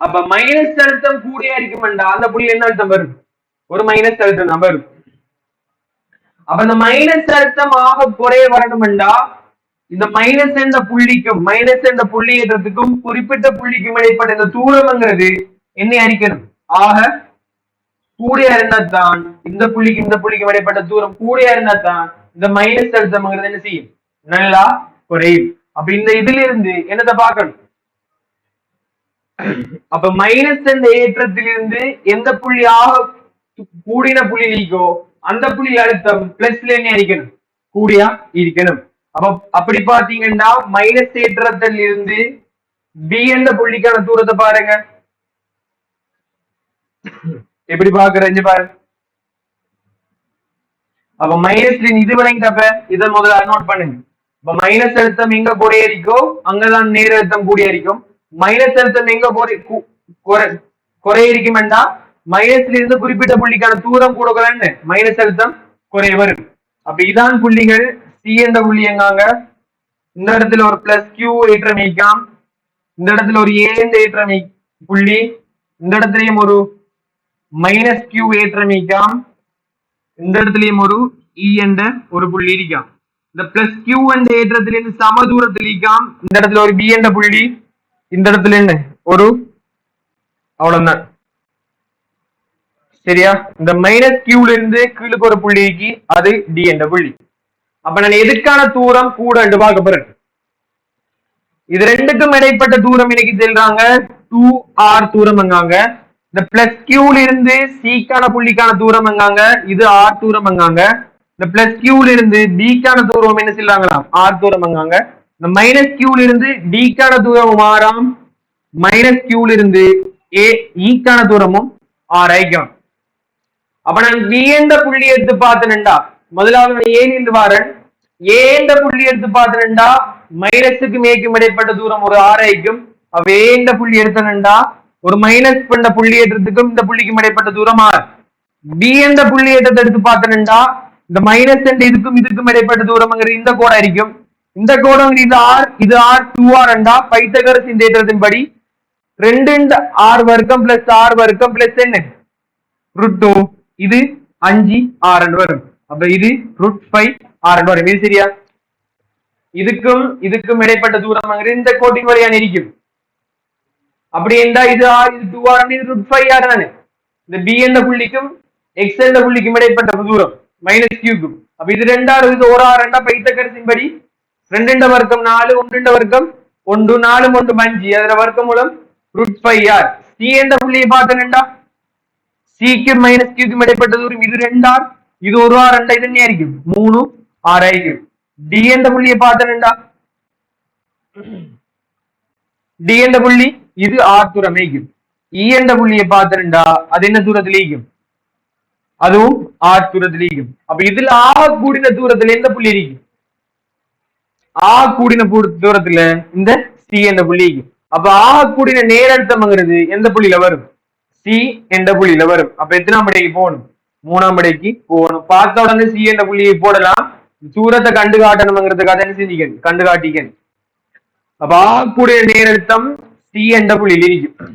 அப்ப மைனஸ் அழுத்தம் கூடியா இருக்குமெண்டா அந்த புள்ளி என்ன அழுத்தம் வரும், ஒரு மைனஸ் அழுத்தம் தான் வரும். அப்ப இந்த மைனஸ் அழுத்தம் ஆக குறைய வரணும்டா இந்த மைனஸ் என்ற புள்ளிக்கும் மைனஸ் என்ற புள்ளி ஏற்றத்துக்கும் குறிப்பிட்ட புள்ளிக்கும் இடைப்பட்ட இந்த தூரம்ங்கிறது என்ன அறிக்கணும், ஆக கூடியா இருந்தால்தான் இந்த புள்ளிக்கு இந்த புள்ளிக்கும் இடைப்பட்ட தூரம் கூடியா இருந்தால்தான் இந்த மைனஸ் அழுத்தம்ங்கிறது என்ன செய்யும், நல்லா குறையும். அப்ப இந்த இதுல இருந்து என்னத்தை பார்க்கணும், அப்ப மைனஸ் என்ற ஏற்றத்திலிருந்து எந்த புள்ளியாக கூடின புள்ளி நீக்கோ அந்த புள்ளி அழுத்தம் பிளஸ்ல என்ன இருக்கணும், கூடியா இருக்கணும். அப்ப அப்படி பாத்தீங்கன்னா மைனஸ் ஏற்றத்தில் இருந்து பி என்ற புள்ளிக்கான தூரத்தை பாருங்க, எப்படி பாக்குறேன் பாருங்க. அப்ப மைனஸ்ல இது விளங்கிட்டப்ப இதை முதல்ல நோட் பண்ணுங்க. இப்ப மைனஸ் அழுத்தம் எங்க கூடிய இருக்கோ அங்கதான் நேர அழுத்தம் கூடிய இருக்கும். மைனஸ் அழுத்தம் எங்க குறைய இருக்குமெண்டா மைனஸ்ல இருந்து குறிப்பிட்ட புள்ளிக்கான தூரம் கொடுக்கலன்னு மைனஸ் அழுத்தம் குறைய வரும். அப்ப இதான் புள்ளிகள். சி என்ற புள்ளி எங்காங்க இந்த இடத்துல ஒரு பிளஸ் கியூ ஏற்றம் வைக்கலாம், இந்த இடத்துல ஒரு ஏ என்ற ஏற்றம் புள்ளி, இந்த இடத்துலயும் ஒரு மைனஸ் கியூ ஏற்றம் வைக்கலாம், இந்த இடத்துலயும் ஒரு இ என்ற ஒரு புள்ளி இருக்காம். இந்த பிளஸ் கியூ என்ற ஏற்றத்திலிருந்து சம தூரத்தில் இருக்காம். இந்த இடத்துல ஒரு பி என்ற புள்ளி, இந்த இடத்துல என்ன ஒரு அவ்வளவுதான். சரியா? இந்த மைனஸ் கியூல இருந்து கீழுக்கு ஒரு புள்ளிக்கு அது டி என்ற புள்ளி. அப்ப நான் எதுக்கான தூரம் கூட என்று பார்க்க போறேன். இது ரெண்டுக்கும் இடைப்பட்ட தூரம் இன்னைக்கு சொல்றாங்க 2r தூரம் எங்காங்க. இந்த பிளஸ் கியூல இருந்து சிக்கான புள்ளிக்கான தூரம் எங்காங்க, இது ஆர் தூரம் எங்காங்க. இந்த பிளஸ் கியூல இருந்து பிக்கான தூரம் என்ன சொல்றாங்களா, ஆர் தூரம் எங்காங்க. இந்த மைனஸ் கியூல இருந்து டிக்கான தூரம் ஆறாம், மைனஸ் கியூல இருந்து ஏ ஈக்கான தூரமும் ஆர் ஐக்கம். அப்ப நான் பி என்ற புள்ளி எடுத்து பார்த்தேன்டா, முதலாவது ஏன் வாரன் ஏ என்ற புள்ளி எடுத்து பார்த்தேன்டா, மைனஸுக்கு மேற்கும் இடைப்பட்ட தூரம் ஒரு ஆர் ஐக்கும். அவ ஏ என்ற புள்ளி எடுத்தனண்டா, ஒரு மைனஸ் பண்ண புள்ளி ஏற்றத்துக்கும் இந்த புள்ளிக்கும் இடைப்பட்ட தூரம் ஆர். பி என்ற புள்ளி ஏற்றத்தை எடுத்து பார்த்தனண்டா, இந்த மைனஸ் என்ற இதுக்கும் இடைப்பட்ட தூரம்ங்கிறது இந்த கோடா இருக்கும். இந்த கோடம் இது ஆர், இது ஆர் 2r என்றா பைத்தகரஸ் இந்த ஏற்றத்தின்படி 2 ஆர் வர்க்கம் பிளஸ் ஆர் வர்க்கம் பிளஸ் என்ன √2, இது 5r வரும். அப்ப இது √5r வரும். இது சரியா? இதுக்கும் இடைப்பட்ட தூரம் இந்த கோட்டின் வழியான இருக்கும். அப்படி என்றா இது ஆர், இது 2r, இது √5r தானே. இந்த பி என்ற புள்ளிக்கும் எக்ஸ் என்ற புள்ளிக்கும் இடைப்பட்ட தூரம் மைனஸ் கியூக்கும். அப்ப இது 2r, இது 1r என்றா பைத்தகரஸின் படி 2 வர்க்கம் 4, 1 வர்க்கம் 1, 4 1 5, அதோட வர்க்கம் மூலம் √5r. சி என்ற புள்ளியை பார்த்தேன்டா, சிக்கு மைனஸ் கியூக்கும் இடைப்பட்ட தூரம் இது 2r, இது 1r என்றா இது என்ன ஆയിരിക്കും 3r ஆയിരിക്കും. டி என்ற புள்ளியை பார்த்தேன்டா, டி என்ற புள்ளி இது ஆர் தூரம் ஆയിരിക്കും. இ என்ற புள்ளியை பார்த்தேன்டா, அது என்ன தூரத்தில் இருக்கும், அதுவும் ஆர் தூரத்தில் இருக்கும். அப்ப இதுல ஆக கூடின தூரத்துல எந்த புள்ளி இருக்கும், ஆ கூடின தூரத்துல இந்த சி என்ற புள்ளி. அப்ப ஆக கூடின நேரழுத்தம்ங்கிறது எந்த புள்ளியில வரும், சி என்ற புள்ளியில வரும். அப்ப எத்தனாம் படைக்கு போகணும், 3ஆம் படைக்கு போகணும். பார்த்த உடனே சி என்ற புள்ளியை போடலாம், தூரத்தை கண்டு காட்டணுங்கிறதுக்காக என்ன செஞ்சுக்கணும், கண்டு காட்டிக்கணும். அப்ப ஆக கூடிய நேரழுத்தம் சி என்ற புள்ளியில் இருக்கும்.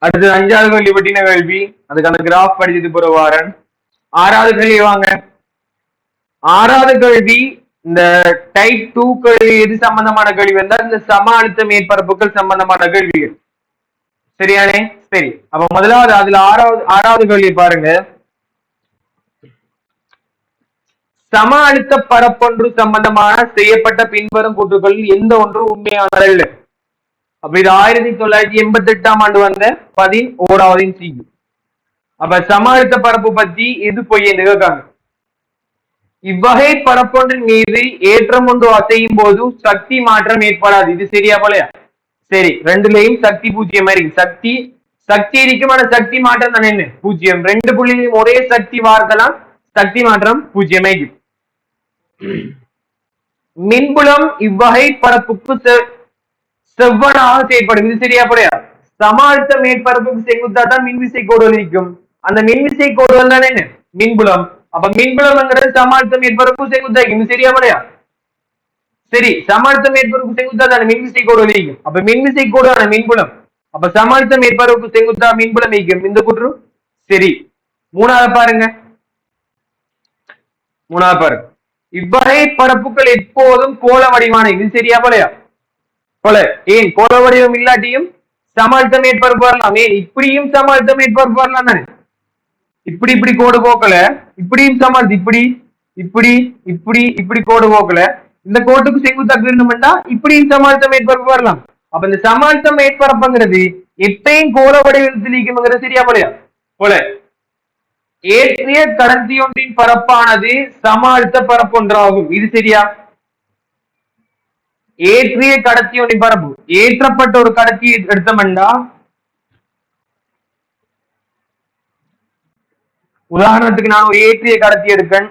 அடுத்து 5வது கேள்வி பற்றின கேள்வி, அதுக்கான கிராஃப் படிச்சது போற வாரன். 6வது கேள்வி வாங்க. 6வது கேள்வி இந்த டைப் 2 கேள்வி எது சம்பந்தமான கேள்வி வந்தா இந்த சம அழுத்த மேற்பரப்புகள் சம்பந்தமான கேள்விகள். சரியானே? சரி, அப்ப முதலாவது அதுல 6வது கேள்வி பாருங்க. சம அழுத்த பரப்பொன்று சம்பந்தமான செய்யப்பட்ட பின்வரும் கூற்றுகளில் எந்த ஒன்று உண்மையானதல்ல. அப்ப இது 1988ஆம் ஆண்டு வந்த 11வது சிக்கு. அப்ப சம அழுத்த பரப்பு பத்தி எது பொய் என்று கேட்காங்க. இவ்வகை பரப்பொன்றின் மீது ஏற்றம் ஒன்று அசையும் போது சக்தி மாற்றம் ஏற்படாது. இது சரியா போலயா? சரி, ரெண்டுலயும் சக்தி பூஜ்ஜியம் இருக்கு. சக்தி இருக்கும், ஆனா சக்தி மாற்றம் தானே என்ன பூஜ்ஜியம். 2 புள்ளியிலும் ஒரே சக்தி வார்க்கலாம், சக்தி மாற்றம் பூஜ்ஜியம் ஆயிருக்கு. மின்புலம் இவ்வகை பரப்புக்கு செவ்வனாக செயற்படும். இது சரியா போலயா? சம அழுத்த மேற்பரப்புக்கு செங்குத்தா தான் மின்விசை கோடுகள் இருக்கும். அந்த மின்விசை கோடுகள் தானே என்ன மின்புலம். அப்ப மின்புலம்ங்கிறது சம அழுத்த மேற்பரப்பு செங்குத்தா இருக்கும். இது சரியா போலயா? சரி, சம அழுத்த மேற்பரப்பு செங்குத்தா தானே மின்விசை கோடுகள் இருக்கும். அப்ப மின்விசை கோடான மின்புலம். அப்ப சம அழுத்த மேற்பரப்பு செங்குத்தா மின்புலம் இருக்கும். இந்த கூற்று சரி. 3வது பாருங்க, 3வது பாருங்க. இவ்வகை பரப்புகள் எப்போதும் கோள வடிவான. இது சரியா போலயா? போல. ஏன் கோள வடிவம் இல்லாட்டியும் சம அழுத்த மேற்பரப்பு வரலாம். ஏன் இப்படியும் சம அழுத்த மேற்பரப்பு வரலாம் தானே. இப்படி கோடு போக்கல, இப்படியும் சம அழுத்த, இப்படி கோடு போக்கல, இந்த கோட்டுக்கு செங்குத்தாக இருந்தோம்னா இப்படியும் சம அழுத்த மேற்பரப்பு வரலாம். அப்ப இந்த சம அழுத்த மேற்பரப்புங்கிறது எப்பயும் கோள வடிவத்தில் இருக்குங்கிறது சரியா போலயா? போல. ஏற்றிய கடத்தி ஒன்றின் பரப்பானது சம அழுத்த பரப்பொன்றாகும். இது சரியா? ஏற்றிய கடத்தி ஒன்றின் பரப்பு, ஏற்றப்பட்ட ஒரு கடத்தி எடுத்தோம்னா, உதாரணத்துக்கு நான் ஒரு ஏற்றிய கடத்தி எடுக்கேன்.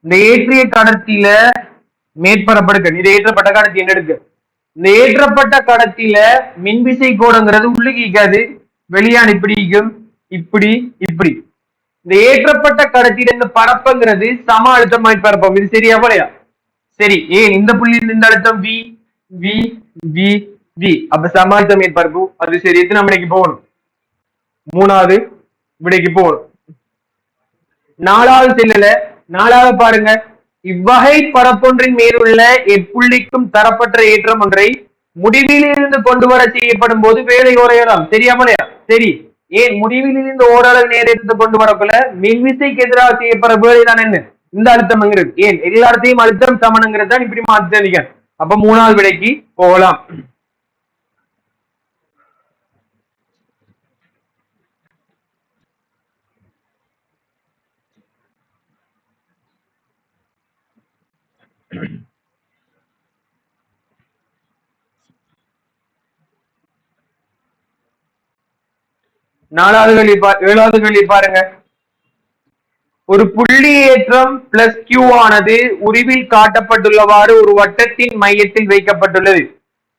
இந்த ஏற்றிய கடத்தியில மேற்பரப்பு எடுக்க, இது ஏற்றப்பட்ட கடத்தி என்ன எடுக்க, இந்த ஏற்றப்பட்ட கடத்தில மின்விசை கோடுங்கிறது உள்ளுக்கு இருக்காது, வெளியான இப்படி இருக்கும், இப்படி இப்படி. இந்த ஏற்றப்பட்ட கடத்தில இந்த பரப்புங்கிறது சம அழுத்தமாய் பரப்போம். இது சரியா போலையா? சரி, ஏன் இந்த புள்ளியில் இந்த அழுத்தம் வி வி வி வி, அப்ப சம அழுத்தம் மேற்பரப்பு. அது சரி, எத்தனை விடைக்கு போகணும்? மூணாவது விடைக்கு போகணும். நாலாவது செல்லல, நாலாவது பாருங்க. இவ்வகை பரப்பொன்றின் மேலுள்ள எப்புள்ளிக்கும் தரப்பட்ட ஏற்றம் ஒன்றை முடிவிலிருந்து கொண்டு வர செய்யப்படும் போது வேலை குறையலாம். சரியாமலையா? சரி, ஏன் முடிவிலிருந்து ஓரளவு நேரத்தை கொண்டு வரக்குள்ள மின்விசைக்கு எதிராக செய்யப்படுற வேலை தான் என்ன? இந்த அழுத்தம்ங்கிறது. ஏன் எல்லாத்தையும் அழுத்தம் சமனுங்கிறது தான் இப்படி மாற்றி. அப்ப மூணாவது விடைக்கு போகலாம். ஏழாவது கேள்வி பாருங்க. ஒரு புள்ளி ஏற்றம் பிளஸ் கியூ ஆனது உருவில் காட்டப்பட்டுள்ளவாறு ஒரு வட்டத்தின் மையத்தில் வைக்கப்பட்டுள்ளது.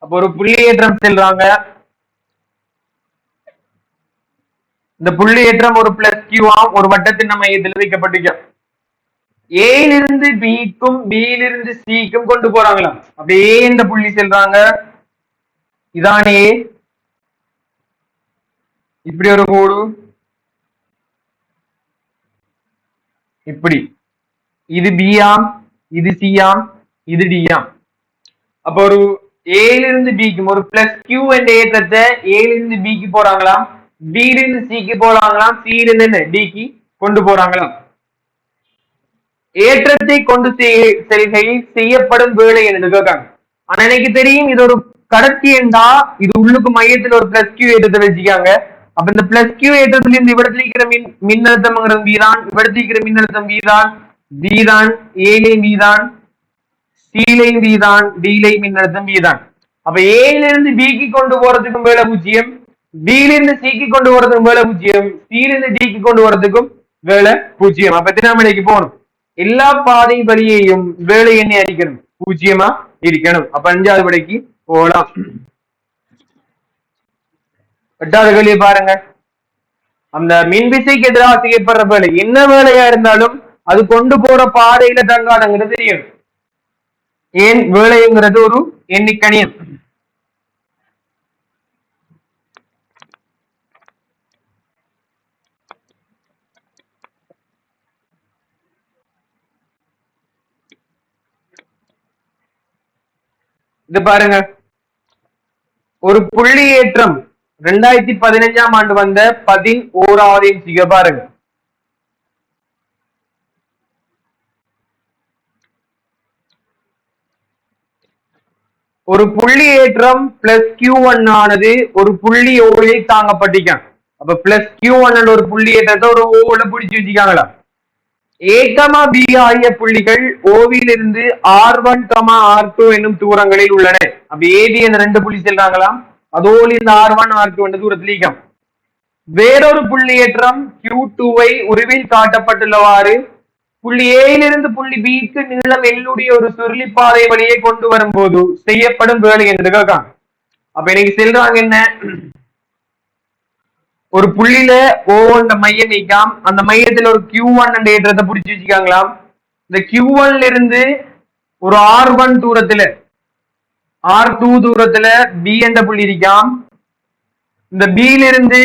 அப்ப ஒரு புள்ளி ஏற்றம் செல்றாங்க. இந்த புள்ளி ஏற்றம் ஒரு பிளஸ் கியூ ஆம் ஒரு வட்டத்தின் மையத்தில் வைக்கப்பட்டிருக்க. ஏலிருந்து பிக்கும் பியிலிருந்து சிக்கும் கொண்டு போறாங்களாம். அப்படியே இந்த புள்ளி செல்றாங்க. இதானே இப்படி ஒரு கோடு, இப்படி. இது பியாம், இது சியாம், இது டியாம். அப்ப ஒரு ஏலிருந்து பிக்கும் ஒரு பிளஸ் கியூ என்ற ஏற்றத்தை ஏலிருந்து பிக்கு போறாங்களாம், பியிலிருந்து சிக்கு போறாங்களாம், சியிலிருந்து டிக்கு கொண்டு போறாங்களாம். ஏற்றத்தை கொண்டு செல்கையில் செய்யப்படும் வேலை என்று கேட்காங்க. ஆனா எனக்கு தெரியும் இது ஒரு கடத்தி என்றா இது உள்ளுக்கு மையத்தில் ஒரு பிளஸ் கியூ ஏற்றத்தை வச்சுக்காங்க. அப்ப இந்த பிளஸ் கியூ ஏற்றத்துல இருந்து இவ்விடத்துல இருக்கிற மின்னழுத்தம் வீதான், இவ்விடத்துல இருக்கிற மின்னழுத்தம் வீதான், வீதான், ஏலையும் வீதான், சீலையும் வீதான், டீலை மின்னழுத்தம் வீதான். அப்ப ஏலிருந்து பிக்கு கொண்டு போறதுக்கும் வேலை பூஜ்ஜியம், பியிலிருந்து சிக்கு கொண்டு போறதுக்கும் வேலை பூஜ்ஜியம், சியிலிருந்து டிக்கு கொண்டு போறதுக்கும் வேலை பூஜ்ஜியம். அப்ப எத்தனை மணிக்கு போகணும்? எல்லா பாதை வழியையும் வேலை எண்ணி அடிக்கணும், பூஜ்ஜியமா இருக்கணும். அப்ப அஞ்சாவது விடைக்கு போகலாம். எட்டாவது கேள்வி பாருங்க. அந்த மின்விசைக்கு எதிராக செய்யப்படுற வேலை என்ன வேலையா இருந்தாலும் அது கொண்டு போற பாதையில தங்காதங்கிறது தெரியும். ஏன் வேலைங்கிறது ஒரு எண்ணிக்கணியம். இது பாருங்க, ஒரு புள்ளி ஏற்றம் 2015ஆம் ஆண்டு வந்த 11வது இன்ச்சிக பாருங்க. ஒரு புள்ளி ஏற்றம் பிளஸ் Q1 ஆனது ஒரு புள்ளி ஓலை தாங்கப்பட்டிருக்காங்க. அப்ப பிளஸ் Q1 ஒரு புள்ளி ஏற்றத்தை ஒரு ஓல பிடிச்சு வச்சுக்காங்களா. A, B ஆகிய புள்ளிகள் ஓவிலிருந்து R1, R2 என்னும் தூரங்களில் உள்ளன. அப்ப ஏபி என்ற ரெண்டு புள்ளி செல்றாங்களாம், அதோடு இந்த R1, R2 என்ற தூரத்தில் இருக்கும். வேறொரு புள்ளியேற்றம் Q2வை உருவில் காட்டப்பட்டுள்ளவாறு புள்ளி ஏயிலிருந்து புள்ளி பிக்கு நீளம் எல்லுடைய ஒரு சுருளிப்பாதை வழியை கொண்டு வரும்போது செய்யப்படும் வேலை என்று கேட்காங்க. அப்ப இன்னைக்கு செல்றாங்க என்ன, ஒரு புள்ளியில ஓன்ற மையம் நீக்காம், அந்த மையத்துல ஒரு Q1 என்ற ஏற்றத்தை பிடிச்சி வச்சுக்காங்களாம். இந்த Q1ல இருந்து ஒரு R1 தூரத்துல R2 தூரத்துல B என்ற புள்ளி இருக்காம். இந்த B இருந்து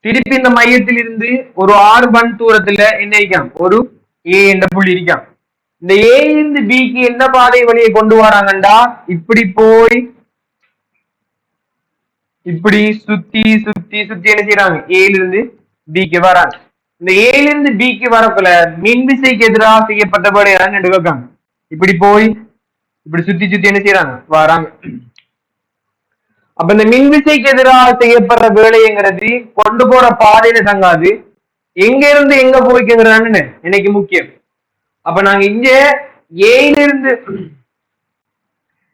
திருப்பி இந்த மையத்தில் இருந்து ஒரு R1 தூரத்துல என்ன இருக்காம், ஒரு A என்ற புள்ளி இருக்காம். இந்த A இருந்து Bக்கு என்ன பாதை வழியை கொண்டு வராங்கண்டா இப்படி போய் இப்படி சுத்தி சுத்தி சுத்தி என்ன செய்யறாங்க, ஏல இருந்து பிக்கு வராங்க. இந்த ஏல இருந்து பிக்கு வரக்குள்ள மின்விசைக்கு எதிராக செய்யப்பட்ட வேலையான்னு எடுக்காங்க. இப்படி போய் இப்படி சுத்தி சுத்தி என்ன செய்யறாங்க, வராங்க. அப்ப இந்த மின்விசைக்கு எதிராக செய்யப்படுற வேலைங்கிறது கொண்டு போற பாதையில தங்காது, எங்க இருந்து எங்க போய்க்குங்கிறான்னு எனக்கு முக்கியம். அப்ப நாங்க இங்க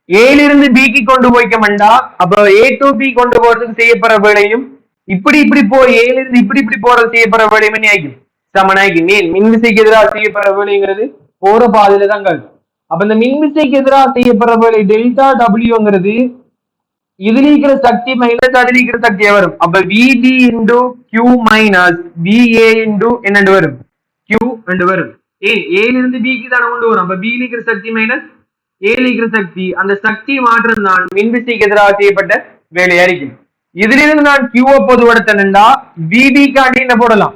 ஏலிருந்து பிக்கு கொண்டு போய்க்க மாட்டா. அப்ப A to B கொண்டு போறதுக்கு செய்யப்படுற வேலையும் இப்படி இப்படி போய் ஏலிருந்து இப்படி இப்படி போறது செய்யப்படுற வேலையுமே ஆகிக்கும் சமனாகி. மேல் மின்விசைக்கு எதிராக செய்யப்படுற வேலைங்கிறது போற பாதையில தான் அப்ப இந்த மின்விசைக்கு எதிராக செய்யப்படுற வேலை டெல்டா டபிள்யூங்கிறது இதுல இருக்கிற சக்தி மைனஸ் அதுல இருக்கிற சக்தியா வரும். அப்ப VD into Q minus VA into என்ன வரும், கியூ என்று வரும். ஏல இருந்து பிக்கு தானே கொண்டு வரும். அப்ப பில இருக்கிற சக்தி மைனஸ் ஏல இருக்கிற சக்தி, அந்த சக்தி மாற்றம் தான் மின்விசைக்கு எதிராக செய்யப்பட்ட வேலையா இருக்கும். இதுல இருந்து நான் கியூவை பொதுப்படுத்தா விபி காண்டி என்ன போடலாம்,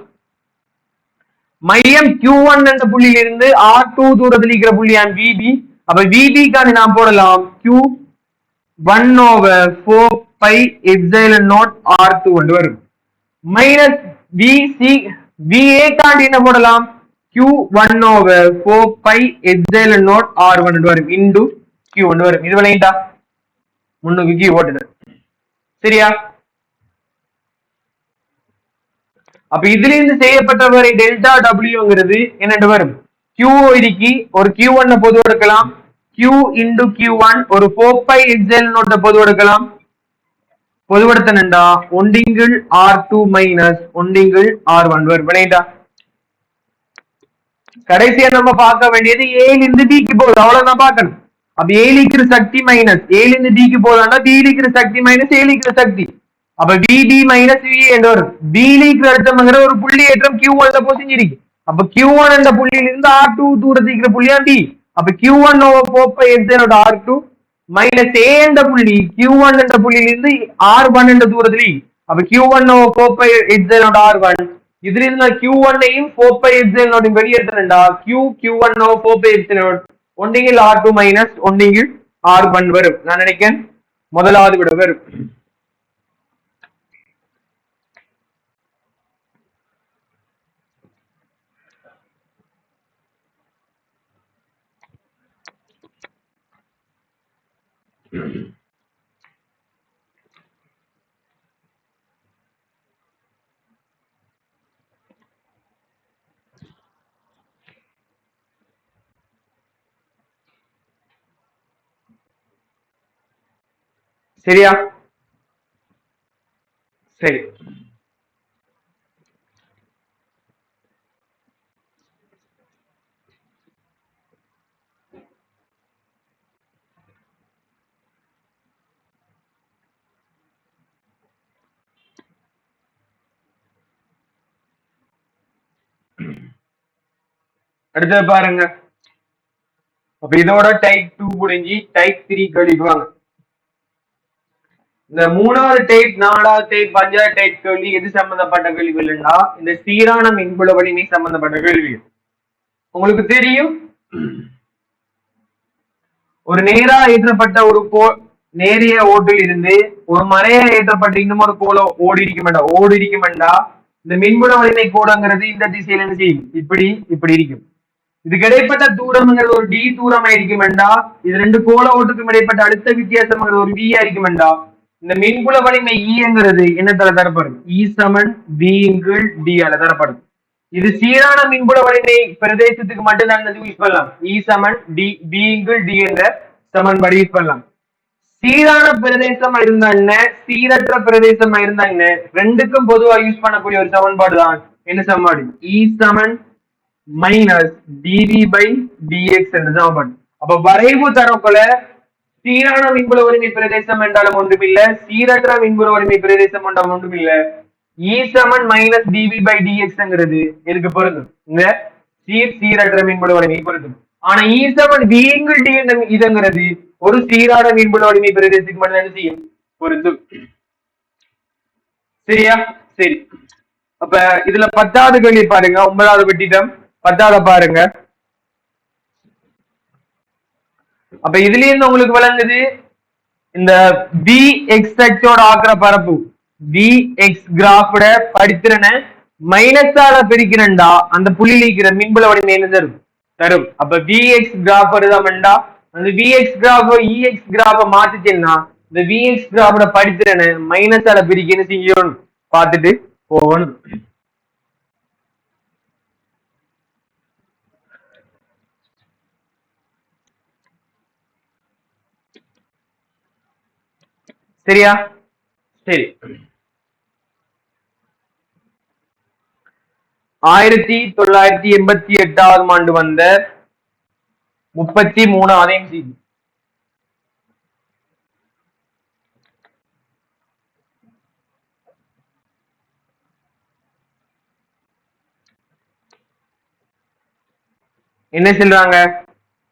மையம் Q1 என்ற புள்ளியில இருந்து R2 தூரத்தில் இருக்கிற புள்ளியான் VB. அப்ப VB காண்டி நாம் போடலாம் Q1/4πε0 R2 என்று வரும். மைனஸ் VC VA காண்டி என்ன போடலாம் Q1/4πε0 R1 என்று வரும் இன்டு Q என்று வரும். இது விளையிட்டா முன்னுக்கு Q போட்டுது. சரியா? அப்ப இதுல இருந்து செய்யப்பட்ட வரை டெல்டா டபிள்யூங்கிறது என்ன வரும், Q ஒதுக்கி ஒரு Q1 பொது எடுக்கலாம், Q இன்டு Q1 ஒரு 4πε0 பொது எடுக்கலாம். பொதுப்படுத்தா ஒன்றிங்கிள் R2 மைனஸ் ஒன்றிங்கிள் R1 வரும். விளையிட்டா கடைசியா நம்ம பார்க்க வேண்டியது ஏல இருந்து பிக்கு போகுது, அவ்வளவுதான் பார்க்கணும். அப்ப ஏலிக்கிற சக்தி மைனஸ் ஏல இருந்து பிக்கு போதாண்டா பிலிக்கிற சக்தி மைனஸ் ஏலிக்கிற சக்தி. அப்ப VB மைனஸ் VA என்று வரும். பிலிக்கிற அர்த்தம்ங்கிற ஒரு புள்ளி ஏற்றம் Q1 போசிஞ்சிருக்கு. அப்ப Q1 என்ற புள்ளியில இருந்து R2 தூரத்துக்கு புள்ளியா B. அப்ப Q1 4πε0 R2 மைனஸ் A என்ற புள்ளி Q1 என்ற புள்ளியில இருந்து R1 என்ற தூரத்துல. அப்ப Q1 4πε0 R1. இதுல இருந்து Q1 ஐயும் 4πε0 வெளியேற்றா Q1 4πε0 ஒன்றிங்கில் R2 மைனஸ் ஒன்றிங்கில் R1 வரும். நான் நினைக்கிறேன் முதலாவது விட வரும். சரியா? சரி, அடுத்த பாருங்க. அப்ப இதோட டைப் 2 முடிஞ்சு டைப் 3 கழிப்பாங்க. இந்த மூணாவது டைப், நாலாவது டைப், அஞ்சாவது டைப் கேள்வி எது சம்பந்தப்பட்ட கேள்விகள்னா இந்த சீரான மின்புல வலிமை சம்பந்தப்பட்ட கேள்வி. உங்களுக்கு தெரியும், ஒரு நேரா ஏற்றப்பட்ட ஒரு நேரிய ஓட்டில் இருந்து ஒரு மறையா ஏற்றப்பட்ட இன்னும் ஒரு கோல ஓடி இருக்குமெண்டா இந்த மின்புல வலிமை கோடங்கிறது இந்த திசையில என்ன செய்யும், இப்படி இப்படி இருக்கும். இதுக்கு இடைப்பட்ட தூரம்ங்கிறது ஒரு டி தூரமா இருக்குமெண்டா இது ரெண்டு கோல ஓட்டுக்கும் இடைப்பட்ட அழுத்த வித்தியாசம்ங்கிறது ஒரு வியா இருக்குமெண்டா இந்த மின்புல வலிமை ஈங்கிறது என்னத்தால தரப்படும், இ சமன் பி இன்கிள் டி ஆல தரப்படும். இது சீரான மின்புல வலிமை பிரதேசத்துக்கு மட்டும்தான் யூஸ் பண்ணலாம். இ சமன் டி பி இன்கிள் டி என்ற சமன்பாடு யூஸ் பண்ணலாம். சீரான பிரதேசமா இருந்தா என்ன, சீரற்ற பிரதேசமா இருந்தா என்ன, ரெண்டுக்கும் பொதுவா யூஸ் பண்ணக்கூடிய ஒரு சமன்பாடு தான் என்ன சமன்பாடு, இ சமன் மைனஸ் டிவி பை டிஎக்ஸ் என்ற சமன்பாடு. அப்ப வரைவு தரக்குள்ள சீரான மின்புல வலிமை பிரதேசம் என்றாலும் ஒன்றுமில்லை, சீரற்ற மின்புல வலிமை பிரதேசம் என்றாலும் ஒன்றுமில்லை. இ சமன் மைனஸ் டிவி பை டிஎக்ஸ்ங்கிறது எதுக்கு பொருந்தும், இந்த சீரற்ற மின்புல வலிமை பொருந்தும். ஆனா இ சமன் வி இன்கிள் டி இதுங்கிறது ஒரு சீரான மின்புல வலிமை பிரதேசத்துக்கு மட்டும் என்ன செய்யும், பொருந்தும். சரியா? சரி, அப்ப இதுல 10வது கேள்வி பாருங்க. 9வது வெட்டிடம் 10வது பாருங்க. அப்ப இதுல இருந்து உங்களுக்கு விளங்குது இந்த Vx அச்சோட ஆக்கிற பரப்பு Vx கிராஃபோட படித்திறன மைனஸால பிரிக்கிறண்டா அந்த புள்ளியில இருக்கிற மின்புல வலிமை என்ன தரும். அப்ப Vx கிராஃப் வருதாமண்டா அந்த Vx கிராஃப் Ex கிராஃப மாத்துச்சுன்னா இந்த Vx கிராஃபோட படித்திறன மைனஸால பிரிக்கன்னு செய்யணும், பார்த்துட்டு போகணும். சரியா? சரி, 1988 ஆண்டு வந்த 33 அதையும் சி. என்ன சொல்றாங்க?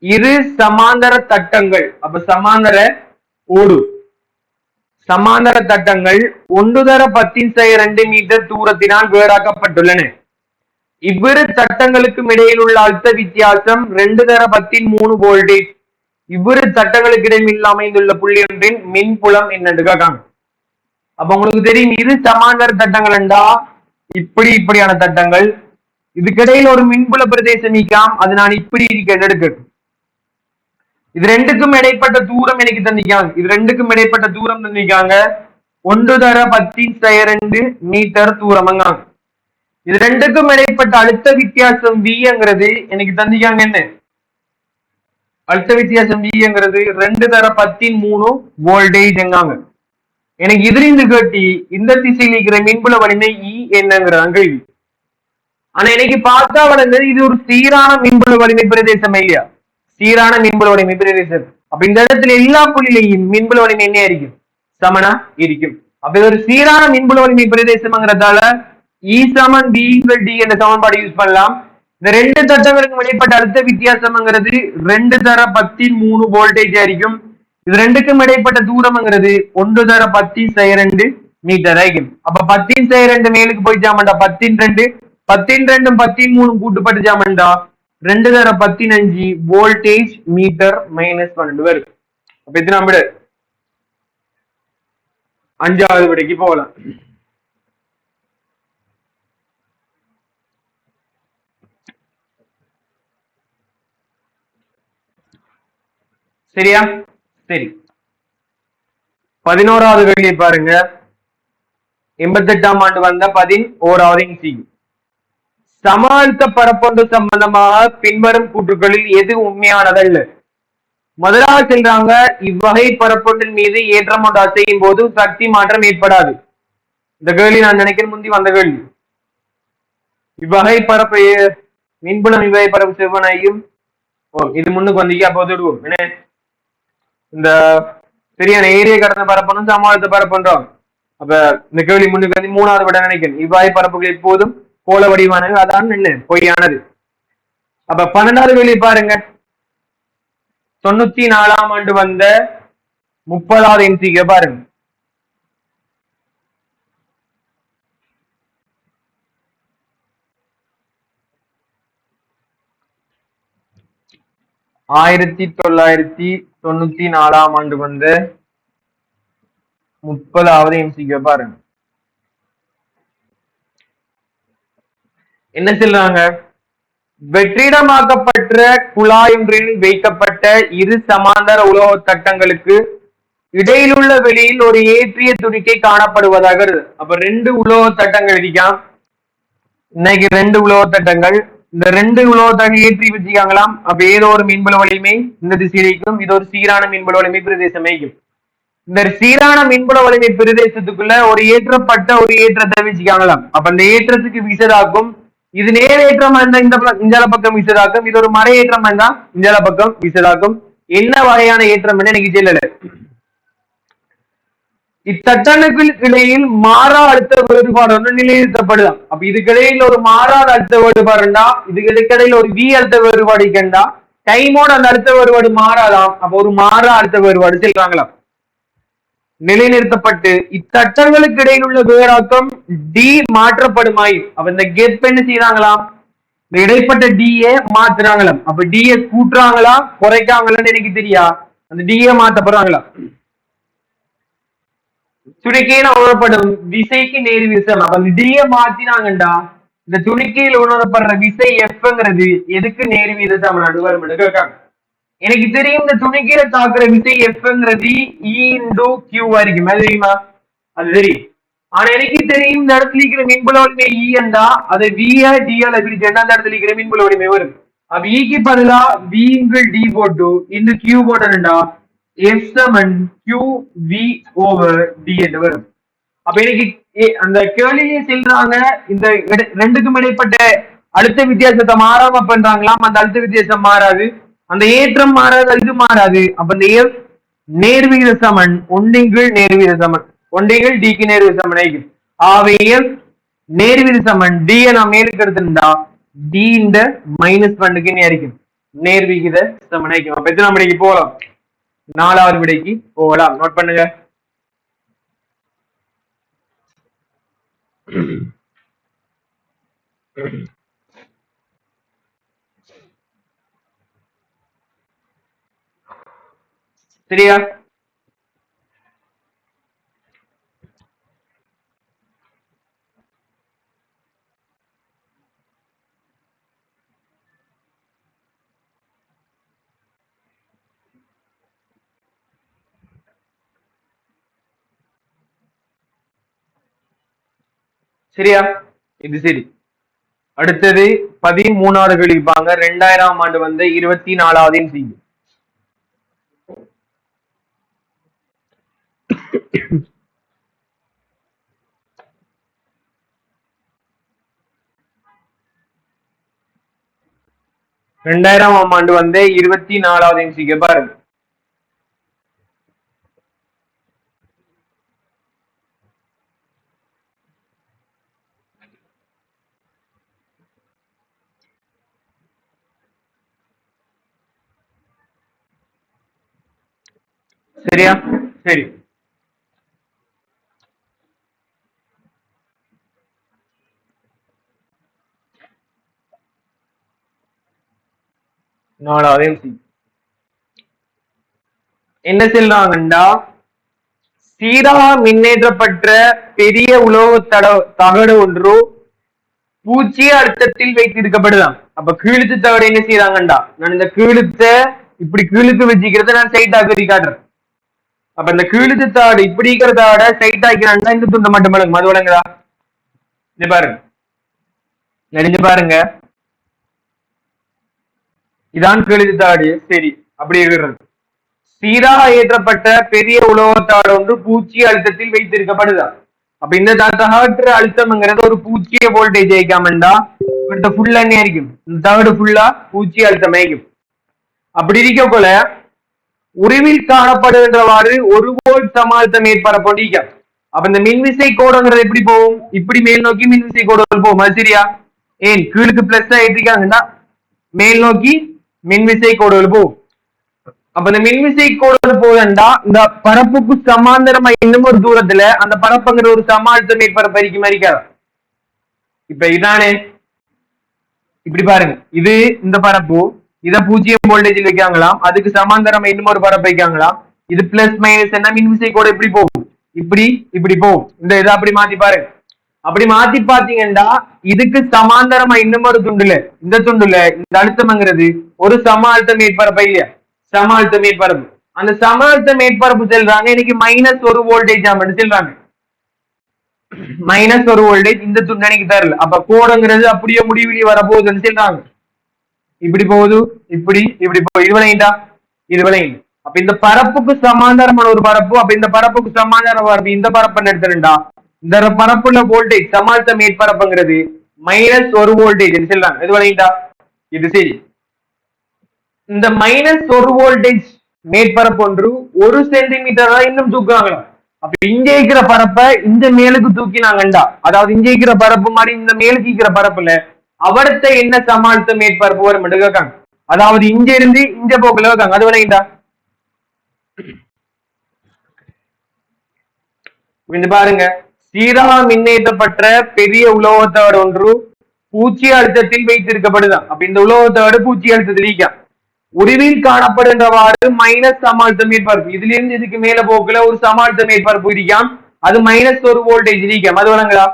இரு சமாந்தர தட்டங்கள், அப்ப சமாந்தர ஓடு சமாந்தர தட்டங்கள் 1/10 மீட்டர் தூரத்தினால் வேறாக்கப்பட்டுள்ளன. இவ்விரு தட்டங்களுக்கும் இடையில் உள்ள அழுத்த வித்தியாசம் 2/10 வோல்டேஜ். இவ்விரு தட்டங்களுக்கு இடையில் அமைந்துள்ள புள்ளி ஒன்றின் மின்புலம் என்னன்னு கேட்காங்க. அப்ப உங்களுக்கு தெரியும், இரு சமாந்தர தட்டங்கள் என்றா இப்படியான தட்டங்கள், இதுக்கிடையில் ஒரு மின்புல பிரதேசம் நீக்காம், அது நான் இப்படி எடுக்க. இது ரெண்டுக்கும் இடைப்பட்ட தூரம் எனக்கு தந்திக்காங்க. இது ரெண்டுக்கும் இடைப்பட்ட தூரம் தந்திக்காங்க 1/10 மீட்டர் தூரம். இது ரெண்டுக்கும் இடைப்பட்ட அழுத்த வித்தியாசம் விங்கிறது எனக்கு தந்திக்காங்க. என்ன அழுத்த வித்தியாசம் விங்கிறது 2/10 வோல்டேஜ் எங்காங்க. எனக்கு இதிலிருந்து கேட்டி இந்த திசையில் இருக்கிற மின்புல வலிமை இ என்னங்கிறாங்க கேள்வி. ஆனா எனக்கு பார்த்தா வளர்ந்தது இது ஒரு சீரான மின்புல வலிமை பிரதேசம் இல்லையா? சீரான மின்புல வலிமை பிரதேசம். அப்ப இந்த இடத்துல எல்லா புள்ளிலையும் மின்புல வலிமை என்ன இருக்கும்? சமனா இருக்கும். அப்ப இது ஒரு சீரான மின்புல வலிமை பிரதேசம்ங்கிறதால இ சமன் பி டி என்ற சமன்பாடு யூஸ் பண்ணலாம். இந்த ரெண்டு தட்டங்களுக்கும் இடைப்பட்ட அழுத்த வித்தியாசம்ங்கிறது 2/10 வோல்டேஜ் இருக்கும். இது ரெண்டுக்கும் இடைப்பட்ட தூரம்ங்கிறது 1/10 மீட்டர் ஆகும். அப்ப 10/2 மேலுக்கு போயிட்டாமண்டா 10 2 13 கூட்டுப்பட்டுச்சாமண்டா 2/15 வோல்டேஜ் மீட்டர் -12 வரும். அப்ப எத்தனை விட 5வது விடைக்கு போகலாம். சரியா? சரி, 11வது கேள்வி பாருங்க. 88ஆம் ஆண்டு வந்த 11வது சி. சம அழுத்த பரப்பொன்று சம்பந்தமாக பின்வரும் கூற்றுகளில் எது உண்மையானதல்ல? முதலாவது சொல்றாங்க, இவ்வகை பரப்பொன்றின் மீது ஏற்றம் ஒன்று அசையும் போது சக்தி மாற்றம் ஏற்படாது. இந்த கேள்வி நான் நினைக்கிறேன் முந்தி வந்த கேள்வி. இவ்வகை பரப்பு மின்புலம் இவ்வகை பரப்பு செவ்வனையும் இது முன்னுக்கு வந்தீங்க. அப்போ விடுவோம். இந்த சரியான ஏரிய கடந்த பரப்பணும் சம அழுத்த பரப்புன்றோம். அப்ப இந்த கேள்வி முன்னுக்கு வந்து 3வது விட நினைக்கிறேன். இவ்வாய் பரப்புகள் எப்போதும் கோள வடிவானது, அதான் என்ன பொய்யானது. அப்ப 12வது கேள்வி பாருங்க. 94ஆம் ஆண்டு வந்த 30வது எம்சிக்கு பாருங்க. ஆயிரத்தி 1994ஆம் ஆண்டு வந்த 30வது எம்சிக்கு பாருங்க. என்ன சொல்றாங்க? வெற்றிடமாக்கப்பட்ட குழாயொன்றில் வைக்கப்பட்ட இரு சமாந்தர உலோக தட்டங்களுக்கு இடையிலுள்ள வெளியில் ஒரு ஏற்றிய துணிக்கை காணப்படுவதாக. அப்ப 2 உலோக தட்டங்கள் இருக்காம். இன்னைக்கு 2 உலோக தட்டங்கள், இந்த 2 உலோக தட்டங்கள் ஏற்றி வச்சுக்காங்களாம். அப்ப ஏதோ ஒரு மின்புல வலிமை இந்த திசையிலும், இது ஒரு சீரான மின்புல வலிமை பிரதேசமைக்கும். இந்த சீரான மின்புல வலிமை பிரதேசத்துக்குள்ள ஒரு ஏற்றப்பட்ட ஒரு ஏற்றத்தை வச்சுக்காங்களாம். அப்ப அந்த ஏற்றத்துக்கு விசதாக்கும். இது நேரேற்றமா இருந்தா இந்த பக்கம் விசதாக்கும். இது ஒரு மறை ஏற்றமா இருந்தா இந்த பக்கம் விசதாக்கும். என்ன வகையான ஏற்றம் எனக்கு சொல்லல. இத்தட்டனுக்கு இடையில் மாறா அழுத்த வேறுபாடு ஒன்று நிலைநிறுத்தப்படுதான். அப்ப இதுக்கிடையில் ஒரு மாறாத அழுத்த வேறுபாடுண்டா, இதுக்கிடையில் ஒரு வி அழுத்த வேறுபாடு கண்டா டைமோட அந்த அழுத்த வேறுபாடு மாறாதாம். அப்ப ஒரு மாறா அழுத்த வேறுபாடு சொல்றாங்களாம். நிலைநிறுத்தப்பட்டு இத்தட்டங்களுக்கு இடையில் உள்ள வேறாக்கம் டி மாற்றப்படுமாய். அப்ப இந்த கெப் என்ன செய்யறாங்களாம்? இந்த இடைப்பட்ட டிஏ மாத்துறாங்களாம். அப்ப டிஏ கூட்டுறாங்களா குறைக்காங்களான்னு எனக்கு தெரியா. அந்த டிஏ மாற்றப்படுறாங்களா. துணிக்கையில உணரப்படும் விசைக்கு நேர் விசம். அப்ப அந்த டிஏ மாத்தினாங்கண்டா இந்த துணிக்கையில் உணரப்படுற விசை எஃப்ங்கிறது எதுக்கு நேர் விசம் வரும் கேட்காங்க. எனக்கு தெரியும் இந்த துணிக்கையில தாக்குற விசை எஃப்ங்கிறது இ/Q வரைக்கும் தெரியுமா? அது தெரியும். ஆனா எனக்கு தெரியும் இந்த இடத்துல இருக்கிற மின்புல வலிமை இ என்றா அதை விஆ டிஆல பிரிச்சேன்னா அந்த இடத்துல இருக்கிற மின்புல வலிமை வரும். அப்ப இக்கு பதிலா வி/டி போட்டு இந்த Q போட்டா F சமன் QV/D என்று வரும். அப்ப எனக்கு அந்த கேள்வியிலே சொல்றாங்க இந்த ரெண்டுக்கும் இடைப்பட்ட அழுத்த வித்தியாசத்தை மாறாம பண்றாங்களாம். அந்த அழுத்த வித்தியாசம் மாறாது. அந்த ஏற்றம் மாறாது, இது மாறாது. அப்ப இந்த நேர்விகித சமன் ஒன்றின் நேர்விகித சமன் ஒன்றின் டிக்கு நேர்விகித சமன் ஆகும். ஆவையில் நேர்விகித சமன் டி நான் மேலுக்கு எடுத்திருந்தா டி இந்த -1க்கு நேரிக்கும் நேர்விகித சமன் ஆகும். அப்ப எத்தனை விடைக்கு போகலாம்? 4வது விடைக்கு போகலாம். நோட் பண்ணுங்க. சரியா? சரியா? இது சரி. அடுத்தது 13வது கேள்விப்பாங்க. 2000ஆம் ஆண்டு வந்த 24வது செய்யும். ரெண்டாயிரமாம் ஆண்டு வந்து 24வது எம்சிக்கு பாருங்க. சரியா? சரி. நாலாவது எம்சி என்ன சொல்றாங்கண்டா, சீராக மின்னேற்றப்பட்ட பெரிய உலோக தகடு ஒன்று பூச்சிய அழுத்தத்தில் வைத்திருக்கப்படுதான். அப்ப கீழுத்து தகடு என்ன செய்யறாங்கண்டா, நான் இந்த கீழுத்த இப்படி கீழுக்கு வச்சுக்கிறத நான் சைட் ஆக்கி காட்டுறேன். அப்ப இந்த கீழுத்து தாடு இப்படி இருக்கிறதாட சைட் ஆக்கிறான்னா இந்த துண்டை மட்டும் மது வழங்குதா? இது பாருங்க, நெறிஞ்சு பாருங்க, இதான் கீழுத்து தாடு. சரி, அப்படி இருக்கிறது. சீராக ஏற்றப்பட்ட பெரிய உலோகத்தாடு ஒன்று பூச்சி அழுத்தத்தில் வைத்திருக்கப்படுதா. அப்ப இந்த தகட்டு அழுத்தம்ங்கிறது ஒரு பூச்சிய வோல்டேஜ் ஆயிக்காமண்டா ஃபுல்லா என்ன ஆയിരിக்கும், இந்த தகடு ஃபுல்லா பூச்சி அழுத்தம் ஆயிக்கும். அப்படி இருக்க போல உருவில் காணப்படுகின்றவாறு 1 வோல்ட் சமாளித்த மேற்பரப்பு. அப்ப இந்த மின்விசை கோடுங்கிறது எப்படி போகும்? இப்படி மேல் நோக்கி மின்விசை கோடுகள் போகும். அது சரியா? ஏன் கீழுக்கு பிளஸ் ஆயிட்டிருக்காங்கன்னா மேல் நோக்கி மின்விசை கோடுகள் போகும். அப்ப இந்த மின்விசை கோடு போகுதுண்டா இந்த பரப்புக்கு சமாந்தரமா இன்னும் ஒரு தூரத்துல அந்த பரப்புங்கிற ஒரு சமாளித்த மேற்பரப்பு அரிக்கும் அரிக்காத. இப்ப இதானே, இப்படி பாருங்க, இது இந்த பரப்பு, இத 0 வோல்டேஜில் வைக்காங்களாம், அதுக்கு சமாந்தரமா இன்னும் ஒரு பரப்பு வைக்காங்களாம். இது பிளஸ் மைனஸ் என்ன மின்விசை கோடு எப்படி போகும்? இப்படி இப்படி போகும். இந்த இதை அப்படி மாத்தி பாருங்க. அப்படி மாத்தி பாத்தீங்கன்னா இதுக்கு சமாந்தரமா இன்னும் ஒரு துண்டுல, இந்த துண்டுல இந்த அழுத்தம்ங்கிறது ஒரு சம அழுத்த மேற்பரப்பு இல்லையா? சம அழுத்த மேற்பரப்பு. அந்த சம அழுத்த மேற்பரப்பு செல்றாங்க இன்னைக்கு -1 வோல்டேஜ் ஆமென்னு சொல்றாங்க. -1 வோல்டேஜ் இந்த துண்டனைக்கு தரல. அப்ப கோடுங்கிறது அப்படியே முடிவிலி வரப்போகுதுன்னு சொல்றாங்க. இப்படி போகுது, இப்படி இப்படி போகுது. இது விளையுண்டா, இது விளையுண்டு. அப்ப இந்த பரப்புக்கு சமாந்தரமான ஒரு பரப்பு, அப்ப இந்த பரப்புக்கு சமாதான பரப்பு இந்த பரப்பு எடுத்துருண்டா இந்த பரப்புல வோல்டேஜ் சமாளித்த மேற்பரப்புங்கிறது -1 வோல்டேஜ் சொல்றாங்க. இது விளையுண்டா, இது சரி. இந்த -1 வோல்டேஜ் மேற்பரப்பு ஒன்று 1 சென்டிமீட்டர் தான் இன்னும் தூக்குறாங்களாம். அப்ப இங்க இருக்கிற பரப்பை இந்த மேலுக்கு தூக்கினாங்கண்டா, அதாவது இங்க இருக்கிற பரப்பு மாதிரி இந்த மேலுக்கு இருக்கிற பரப்புல அவடத்த என்ன சமாளித்த மேற்பரப்பு வரும் கேட்காங்க. அதாவது இங்க இருந்து இந்த போக்குல வைக்காங்க. அது விளையுண்டா, பாருங்க, சீராக மின்னேற்றப்பட்ட பெரிய உலோகத்தோடு ஒன்று பூச்சி அழுத்தத்தில் வைத்திருக்கப்படுதான். அப்ப இந்த உலோகத்தோடு பூச்சி அழுத்தத்தில் இருக்க உருவில் காணப்படுகின்றவாறு மைனஸ் சமாளித்த மேற்பரப்பு, இதுல இருந்து இதுக்கு மேல போக்குல ஒரு சமாளித்த மேற்பரப்பு இருக்காம், அது -1 வோல்டேஜ் இருக்காம். அது வழங்கலா?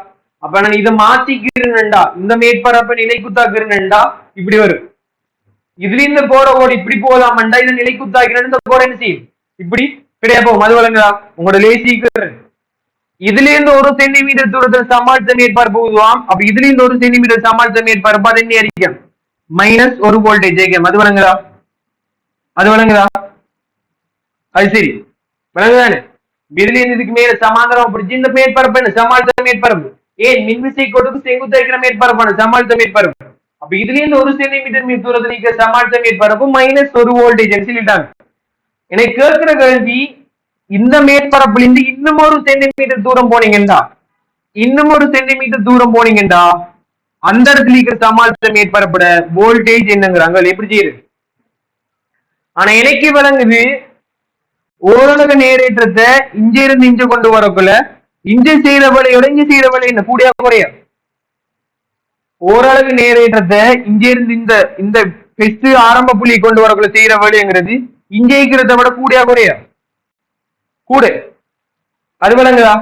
அப்ப நான் இதை மாத்திக்கிறேன்டா, இந்த மேற்பரப்பை நிலைக்குத்தாக்குறேன்டா இப்படி வரும். இதுல இருந்து போற கோடு இப்படி போகலாம்டா, இதை நிலைக்குத்தாக்கிறேன் இந்த கோடை என்ன செய்யும் இப்படி கிடையாது போகும். அது வழங்கலா? உங்களோட லேசிக்கு இதுல இருந்து 1 சென்டிமீட்டர் தூரத்தில் சமாளித்த மேற்பரப்பு உருவாம். அப்ப இதுல இருந்து 1 சென்டிமீட்டர் சமாளித்த மேற்பரப்பு அது என்ன அறிக்கும் -1 வோல்டேஜ் ஐக்கியம். அது வழங்குதா? அது வழங்குதா? அது சரி, வழங்குதானே? இதுல இருந்து இதுக்கு மேல சமாந்தரம் பிடிச்சி இந்த மேற்பரப்பு என்ன சமாளித்த மேற்பரப்பு. ஏன் மின்விசை கோட்டுக்கு செங்குத்தா இருக்கிற மேற்பரப்பான சமாளித்த மேற்பரப்பு. அப்ப இதுல இருந்து 1 சென்டிமீட்டர் தூரத்தில் இருக்கிற சமாளித்த மேற்பரப்பு -1 வோல்டேஜ் சொல்லிட்டாங்க. எனக்கு கேட்கிற கேள்வி, இந்த மேற்பரப்புல இருந்து இன்னும் 1 சென்டிமீட்டர் தூரம் போனீங்கடா, அந்த இடத்துல இருக்கிற சமாளித்த மேற்பரப்போட வோல்டேஜ் என்னங்கிறாங்க. எப்படி செய்யுது? ஆனா எனக்கு விளங்குது, ஓரளவு நேரேற்றத்தை இங்க இருந்து இங்க கொண்டு வரக்குள்ள இங்க செய்யற வேலையோட இங்க செய்யற வேலை என்ன கூடியா குறையா? ஓரளவு நேரேற்றத்தை இங்க இருந்து இந்த பெஸ்ட் ஆரம்ப புள்ளி கொண்டு வரக்குள்ள செய்யற வேலைங்கிறது இங்க இருக்கிறத விட கூடியா குறையா? கூட. அது விளங்குதா?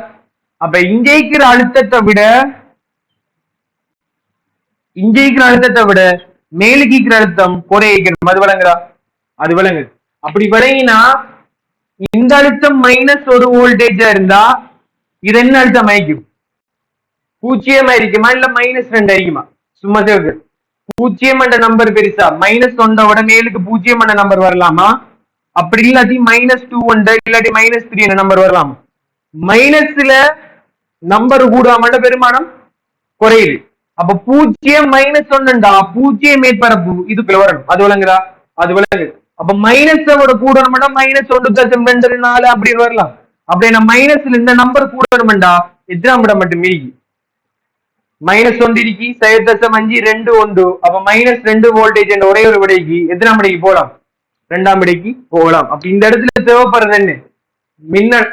அப்ப இங்க இருக்கிற அழுத்தத்தை விட மேலுக்கு இருக்கிற அழுத்தம் குறைய. அது விளங்குதா? அது விளங்குது. அப்படி விளங்கினா இந்த அழுத்தம் -1 வோல்டேஜா இருந்தா இது என்ன அழுத்தம் ஆயிக்கும்? 0 ஆയിരിக்குமா இல்ல -2 ஆയിരിக்குமா? சும்மா சேர்க்கு 0 என்ற நம்பர் பெருசா, -1 விட மேலுக்கு 0 என்ற நம்பர் வரலாமா? அப்படி இல்லாட்டி -2 இல்லாட்டி -3 என்ற நம்பர் வரலாமா? மைனஸ்ல நம்பர் கூடாம பெருமானம் குறையுது. அப்ப 0 -1 0 மேற்பரப்பு இதுக்குள்ள வரணும். அது விளங்குதா? அது விளங்குது. அப்ப மைனஸோட கூடணும்னா -1.24 அப்படின்னு வரலாம். அப்படின்னா மைனஸ்ல இந்த நம்பர் கூடணும்டா எத்தனாம் இடம் மட்டும் மீறி -1 இருக்கு, 0.521. அப்ப -2 வோல்டேஜ் என்ற ஒரே ஒரு விடைக்கு எத்தனாம் விடைக்கு போகலாம்? 2ஆம் விடைக்கு போகலாம். அப்ப இந்த இடத்துல தேவைப்படுறது என்ன? மின்னல்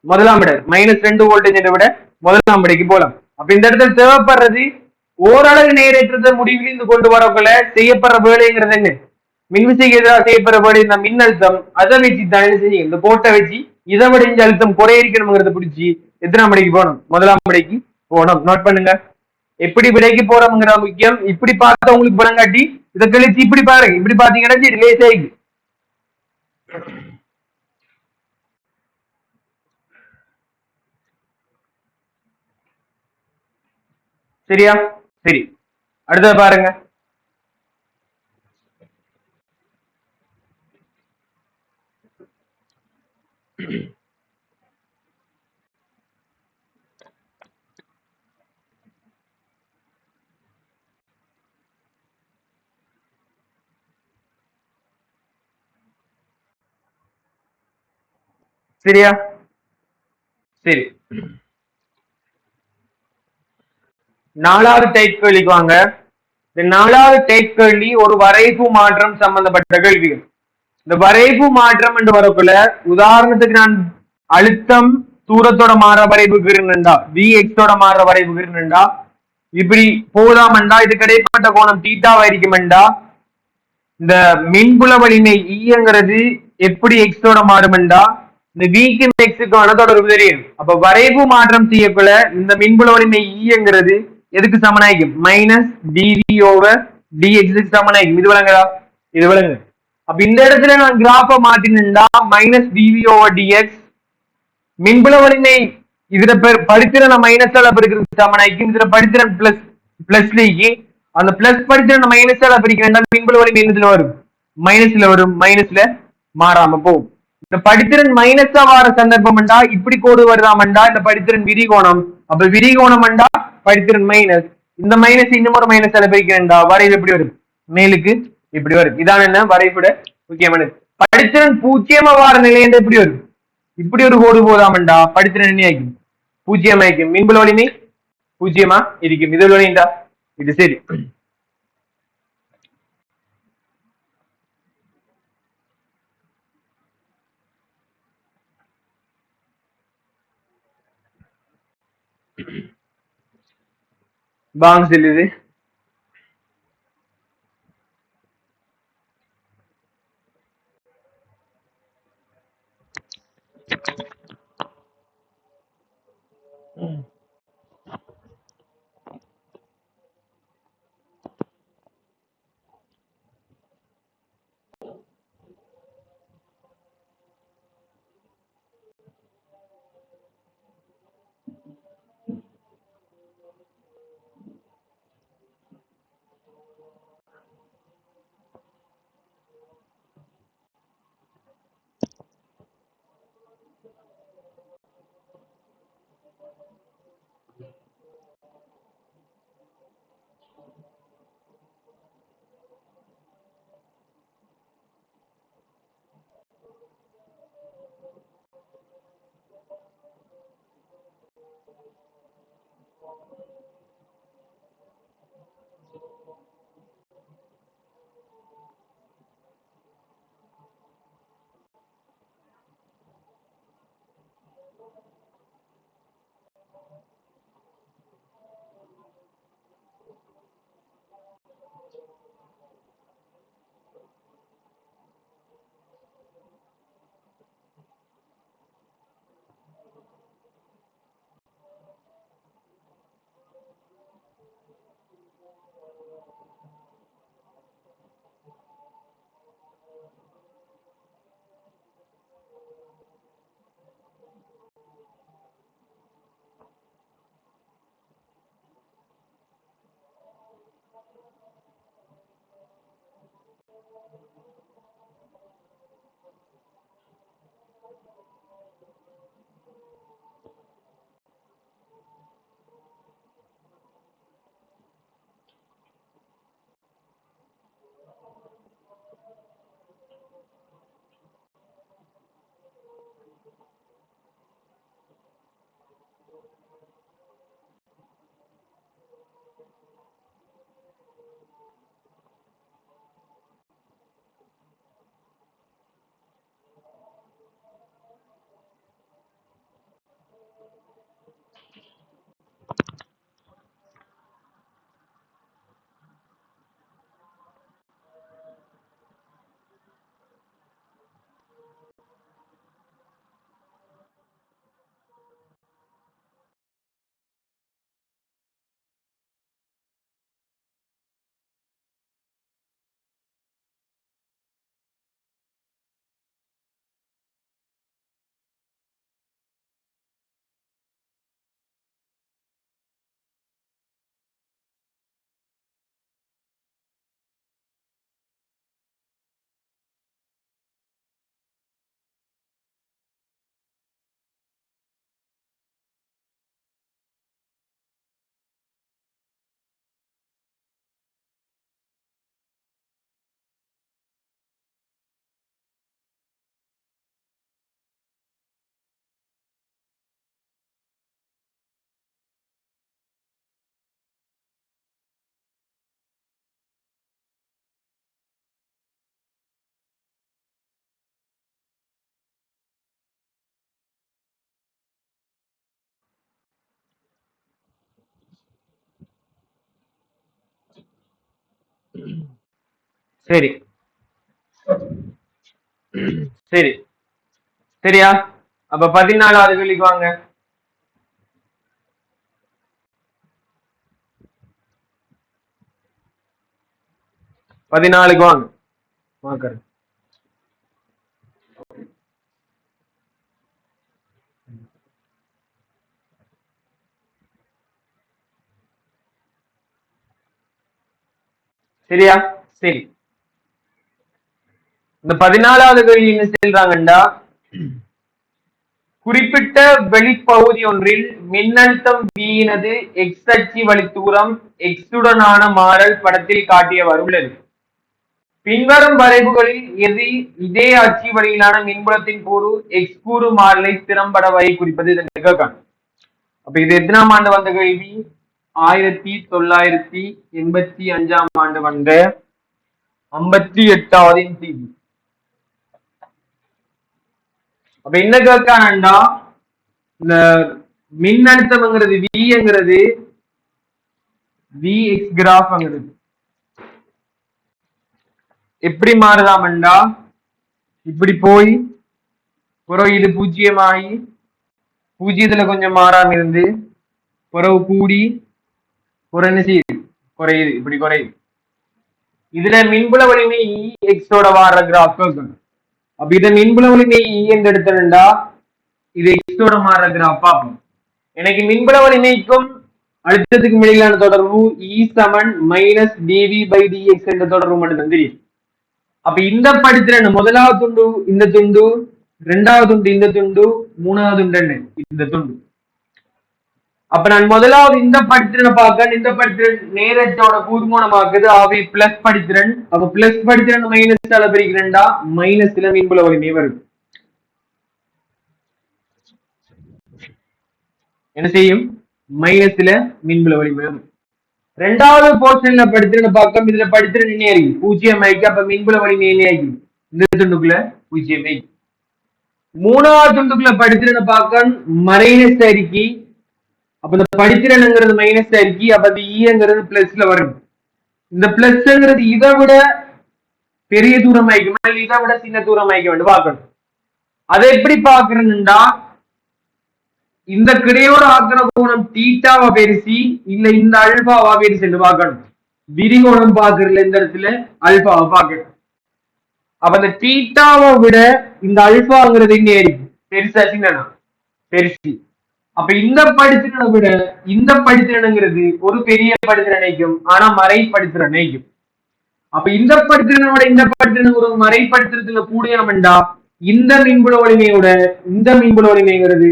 1ஆம் விட -2 வோல்டேஜ் என்ற விட 1ஆம் விடைக்கு போகலாம். அப்ப இந்த இடத்துல தேவைப்படுறது ஓரளவு நேரேற்றத்தை முடிவிலிருந்து கொண்டு வரக்குள்ள செய்யப்படுற வேலைங்கிறது என்ன? மின்விசைக்கு எதிராக செய்யப்படுற வேலை இந்த மின்னழுத்தம். அதை வச்சு தான் செய்யும், இந்த கோட்டை வச்சு இதை விட இந்த அழுத்தம் குறைய இருக்கணுங்கிறத பிடிச்சி எத்தனாம் விடைக்கு போகணும்? 1ஆம் விடைக்கு போகணும். நோட் பண்ணுங்க. எப்படி விடைக்கு போறோம்ங்கிற முக்கியம். இப்படி பார்த்தா உங்களுக்கு பணங்காட்டி இதை கழிச்சு இப்படி பாருங்க. இப்படி பாத்தீங்கன்னா ரிலேஸ் ஆகி சரியா? சரி, அடுத்தது பாருங்க. சரியா? சரி, 4வது டைப் கேள்விக்கு வாங்க. இந்த 4வது டைப் கேள்வி ஒரு வரைவு மாற்றம் சம்பந்தப்பட்ட கேள்விகள். இந்த வரைவு மாற்றம் என்று வரக்குள்ள உதாரணத்துக்கு நான் அழுத்தம் தூரத்தோட மாற வரைவுக்கு இருந்தா, Vx மாற வரைவுக்கு இருந்தா இப்படி போதாமண்டா இதுக்கு இடைப்பட்ட கோணம் தீட்டாவா இருக்குமெண்டா இந்த மின்புல வலிமை ஈங்கிறது எப்படி எக்ஸோட மாறுமெண்டா இந்த வீக்கும் எக்ஸுக்கான தொடர்பு தெரியும். அப்ப வரைவு மாற்றம் செய்யக்குள்ள இந்த மின்புல வலிமை ஈங்கிறது எதுக்கு சமனாயிக்கும்? -dV/dx சமனாயிக்கும். இது விளங்குதா? இது விளங்கு. அப்ப இந்த இடத்துல நான் கிராஃப மாத்தினா -dV/dx மின்புல வலிமை இதுல படித்திறன மைனஸால பெருக்கிறது சமனாயிக்கும். இதுல படித்திறன் பிளஸ் லீக்கி அந்த பிளஸ் படித்திறன மைனஸால பிரிக்கிறேன் மின்புல வலிமை என்னதுல வரும்? மைனஸ்ல வரும். மைனஸ்ல மாறாம போகும். இந்த படித்திறன் மைனஸா வார சந்தர்ப்பம் இப்படி கோடு வருதாமண்டா இந்த படித்திறன் விரிகோணம். அப்ப விரிகோணம் படித்திறன் மைனஸ், இந்த மைனஸ் இன்னும் ஒரு மைனஸால பிரிக்கிறேன்டா வரைவு எப்படி வரும்? மேலுக்கு இப்படி வரும். இதான் என்ன வரைபட முக்கியமானது. படித்திறன் 0 வார நிலை என்று எப்படி வரும்? இப்படி ஒரு கோடு போதாமண்டா படித்திறன் என்ன ஆயிக்கும்? 0 ஆயிக்கும். மின்புல வலிமை 0 இருக்கும். இது வழிண்டா இது சரி. வாங்க செல்லுது. சரி சரி சரியா. அப்ப 14வது கேள்விக்கு வாங்க. 14க்கு வாங்க. சரியா. சரி, இந்த 14வது கேள்வி என்ன சொல்றாங்கண்டா, குறிப்பிட்ட வெளிப்பகுதி ஒன்றில் மின்னழுத்தம் வீனது எக்ஸ் அச்சு வழித்தூரம் எக்ஸ் உடனான மாறல் படத்தில் காட்டியவாறு உள்ளது. பின்வரும் வரைவுகளில் எது இதே அச்சு வழியிலான மின்புலத்தின் கூறு எக்ஸ் கூறு மாறலை திறம்பட வகை குறிப்பது இதன் கேட்கான். அப்ப இது எத்தனாம் ஆண்டு வந்த கேள்வி? 1985 ஆண்டு வந்த 58வது டிவி. அப்ப என்ன கேட்காண்டா, இந்த மின்னழுத்தம்ங்கிறது விங்கிறது விஎக்ஸ் கிராஃப்ங்கிறது எப்படி மாறுதாமண்டா, இப்படி போய் பிறகு இது பூஜ்ஜியமாகி பூஜ்ஜியத்துல கொஞ்சம் மாறாம இருந்து பிறகு கூடி குறைஞ்சு குறையுது, இப்படி குறையுது. இதுல மின்புல வலிமை எக்ஸோட வாடுற கிராஃப். அப்ப இதை மின்புல வலிமை என்று எடுத்தா இது எக்ஸோட மாறுற கிராஃப் பார்ப்போம். எனக்கு மின்புல வலிமைக்கும் அழுத்தத்துக்கு இடையிலான தொடர்பு E சமன் மைனஸ் dV by dx என்ற தொடர்பு மட்டும் தெரியும். அப்ப இந்த படித்திறன் முதலாவது துண்டு இந்த துண்டு, இரண்டாவது துண்டு இந்த துண்டு, மூணாவது துண்டு இந்த துண்டு. அப்ப நான் முதலாவது இந்த படித்திறனை பார்க்க, இந்த படித்திறன் நேரத்தோட கூர்மூலமாக்குது, அவை பிளஸ் படித்திறன். அப்ப பிளஸ் படித்திறன் மைனஸ் பிரிக்கிறேன்டா மைனஸ்ல மின்புல வலிமை வருது. என்ன செய்யும்? மைனஸ்ல மின்புல வலிமை. ரெண்டாவது போர்ஷன்ல படித்திருந்த பக்கம் இதுல படித்திருந்த என்ன இருக்கு? 0 ஆயிக்கு. அப்ப மின்புல வலிமை என்ன ஆயிக்கு? இந்த துண்டுக்குள்ள 0 ஆயிக்கு. மூணாவது துண்டுக்குள்ள படித்திருந்த பக்கம் மைனஸ் ஆயிருக்கு. அப்ப இந்த படித்திறனுங்கிறது மைனஸ் ஆயிருக்கு. அப்ப அது ஈங்கிறது பிளஸ்ல வரும். இந்த பிளஸ்ங்கிறது இதை விட பெரிய தூரம் ஆயிக்குமா இல்ல இதை விட சின்ன தூரம் ஆயிக்க வேண்டும் பார்க்கணும். அதை எப்படி பாக்குறேன்னுடா, இந்த கிடையோட ஆக்கிர கோணம் தீட்டாவா பெருசி இல்ல இந்த அல்பாவா பெருசு என்று பார்க்கணும். விரிகோணம் பாக்குறதுல இந்த இடத்துல அல்பாவை பார்க்கணும். அப்ப இந்த தீட்டாவை விட இந்த அல்பாங்கிறது இங்க இருக்கு பெருசா சின்னனா பெருசி. அப்ப இந்த படித்திறனை விட இந்த படித்திறனுங்கிறது ஒரு பெரிய படித்திறனைக்கும் ஆனா மறை படித்திறனைக்கும். அப்ப இந்த படித்திறனோட இந்த படித்திறன் ஒரு மறை படித்திரத்துல கூடியவன்டா இந்த மின்புல வலிமையோட இந்த மின்புல வலிமைங்கிறது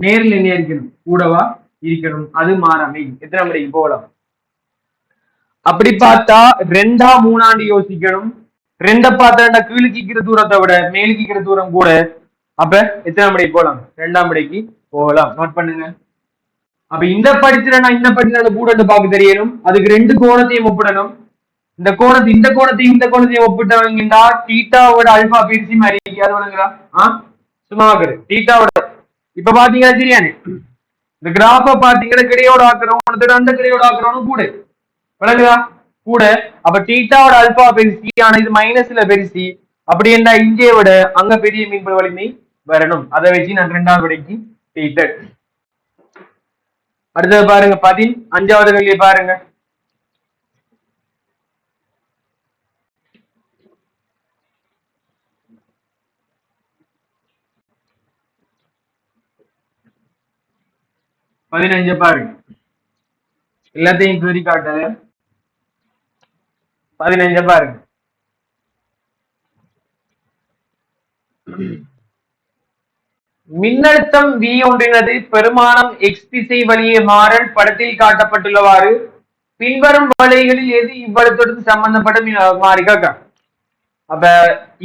நேரில் என்ன இருக்கணும்? கூடவா இருக்கணும். அது மாறாமை. எத்தனை முறைக்கு போகலாம்? அப்படி பார்த்தா ரெண்டா மூணாண்டு யோசிக்கணும். ரெண்டை பார்த்தா கீழுக்கிற தூரத்தை விட மேலுக்கிற தூரம் கூட. அப்ப எத்தனை முறைக்கு போகலாம்? ரெண்டாம் முறைக்கு போகலாம். நோட் பண்ணுங்க. அப்ப இந்த படித்திறனா இந்த படித்திறனை கூட பார்க்க தெரியணும். அதுக்கு ரெண்டு கோணத்தையும் ஒப்பிடணும். இந்த கோணத்தையும் இந்த கோணத்தையும் ஒப்பிட்டவங்கடா தீட்டாவோட அல்பா பிரிசி மாதிரி அது வழங்குறா சும்மா தீட்டாவோட. இப்ப பாத்தீங்கன்னா சரியானே இந்த கிராஃப பாத்தீங்கன்னா கிடையோட ஆக்குறோம் அந்த கிடையோட ஆக்குறோம் கூட விளங்குதா கூட. அப்ப தீட்டாவோட அல்பா பெருசி ஆனா இது மைனஸ்ல பெருசி. அப்படி என்ன இங்கே விட அங்க பெரிய மின்புல வலிமை வரணும். அதை வச்சு நான் ரெண்டாவது விடைக்கு தீட்டட். அடுத்தது பாருங்க 15வது கேள்வி பாருங்க. பாருங்க. எல்லாத்தையும் குறி காட்டுது. 15 பாருங்க. மின்னழுத்தம் V ஒன்றினது பெருமானம் X திசை வழியே மாறல் படத்தில் காட்டப்பட்டுள்ளவாறு பின்வரும் வழிகளில் எது இவ்வளத்தோடு சம்பந்தப்பட்ட மாறி காக்கா. அப்ப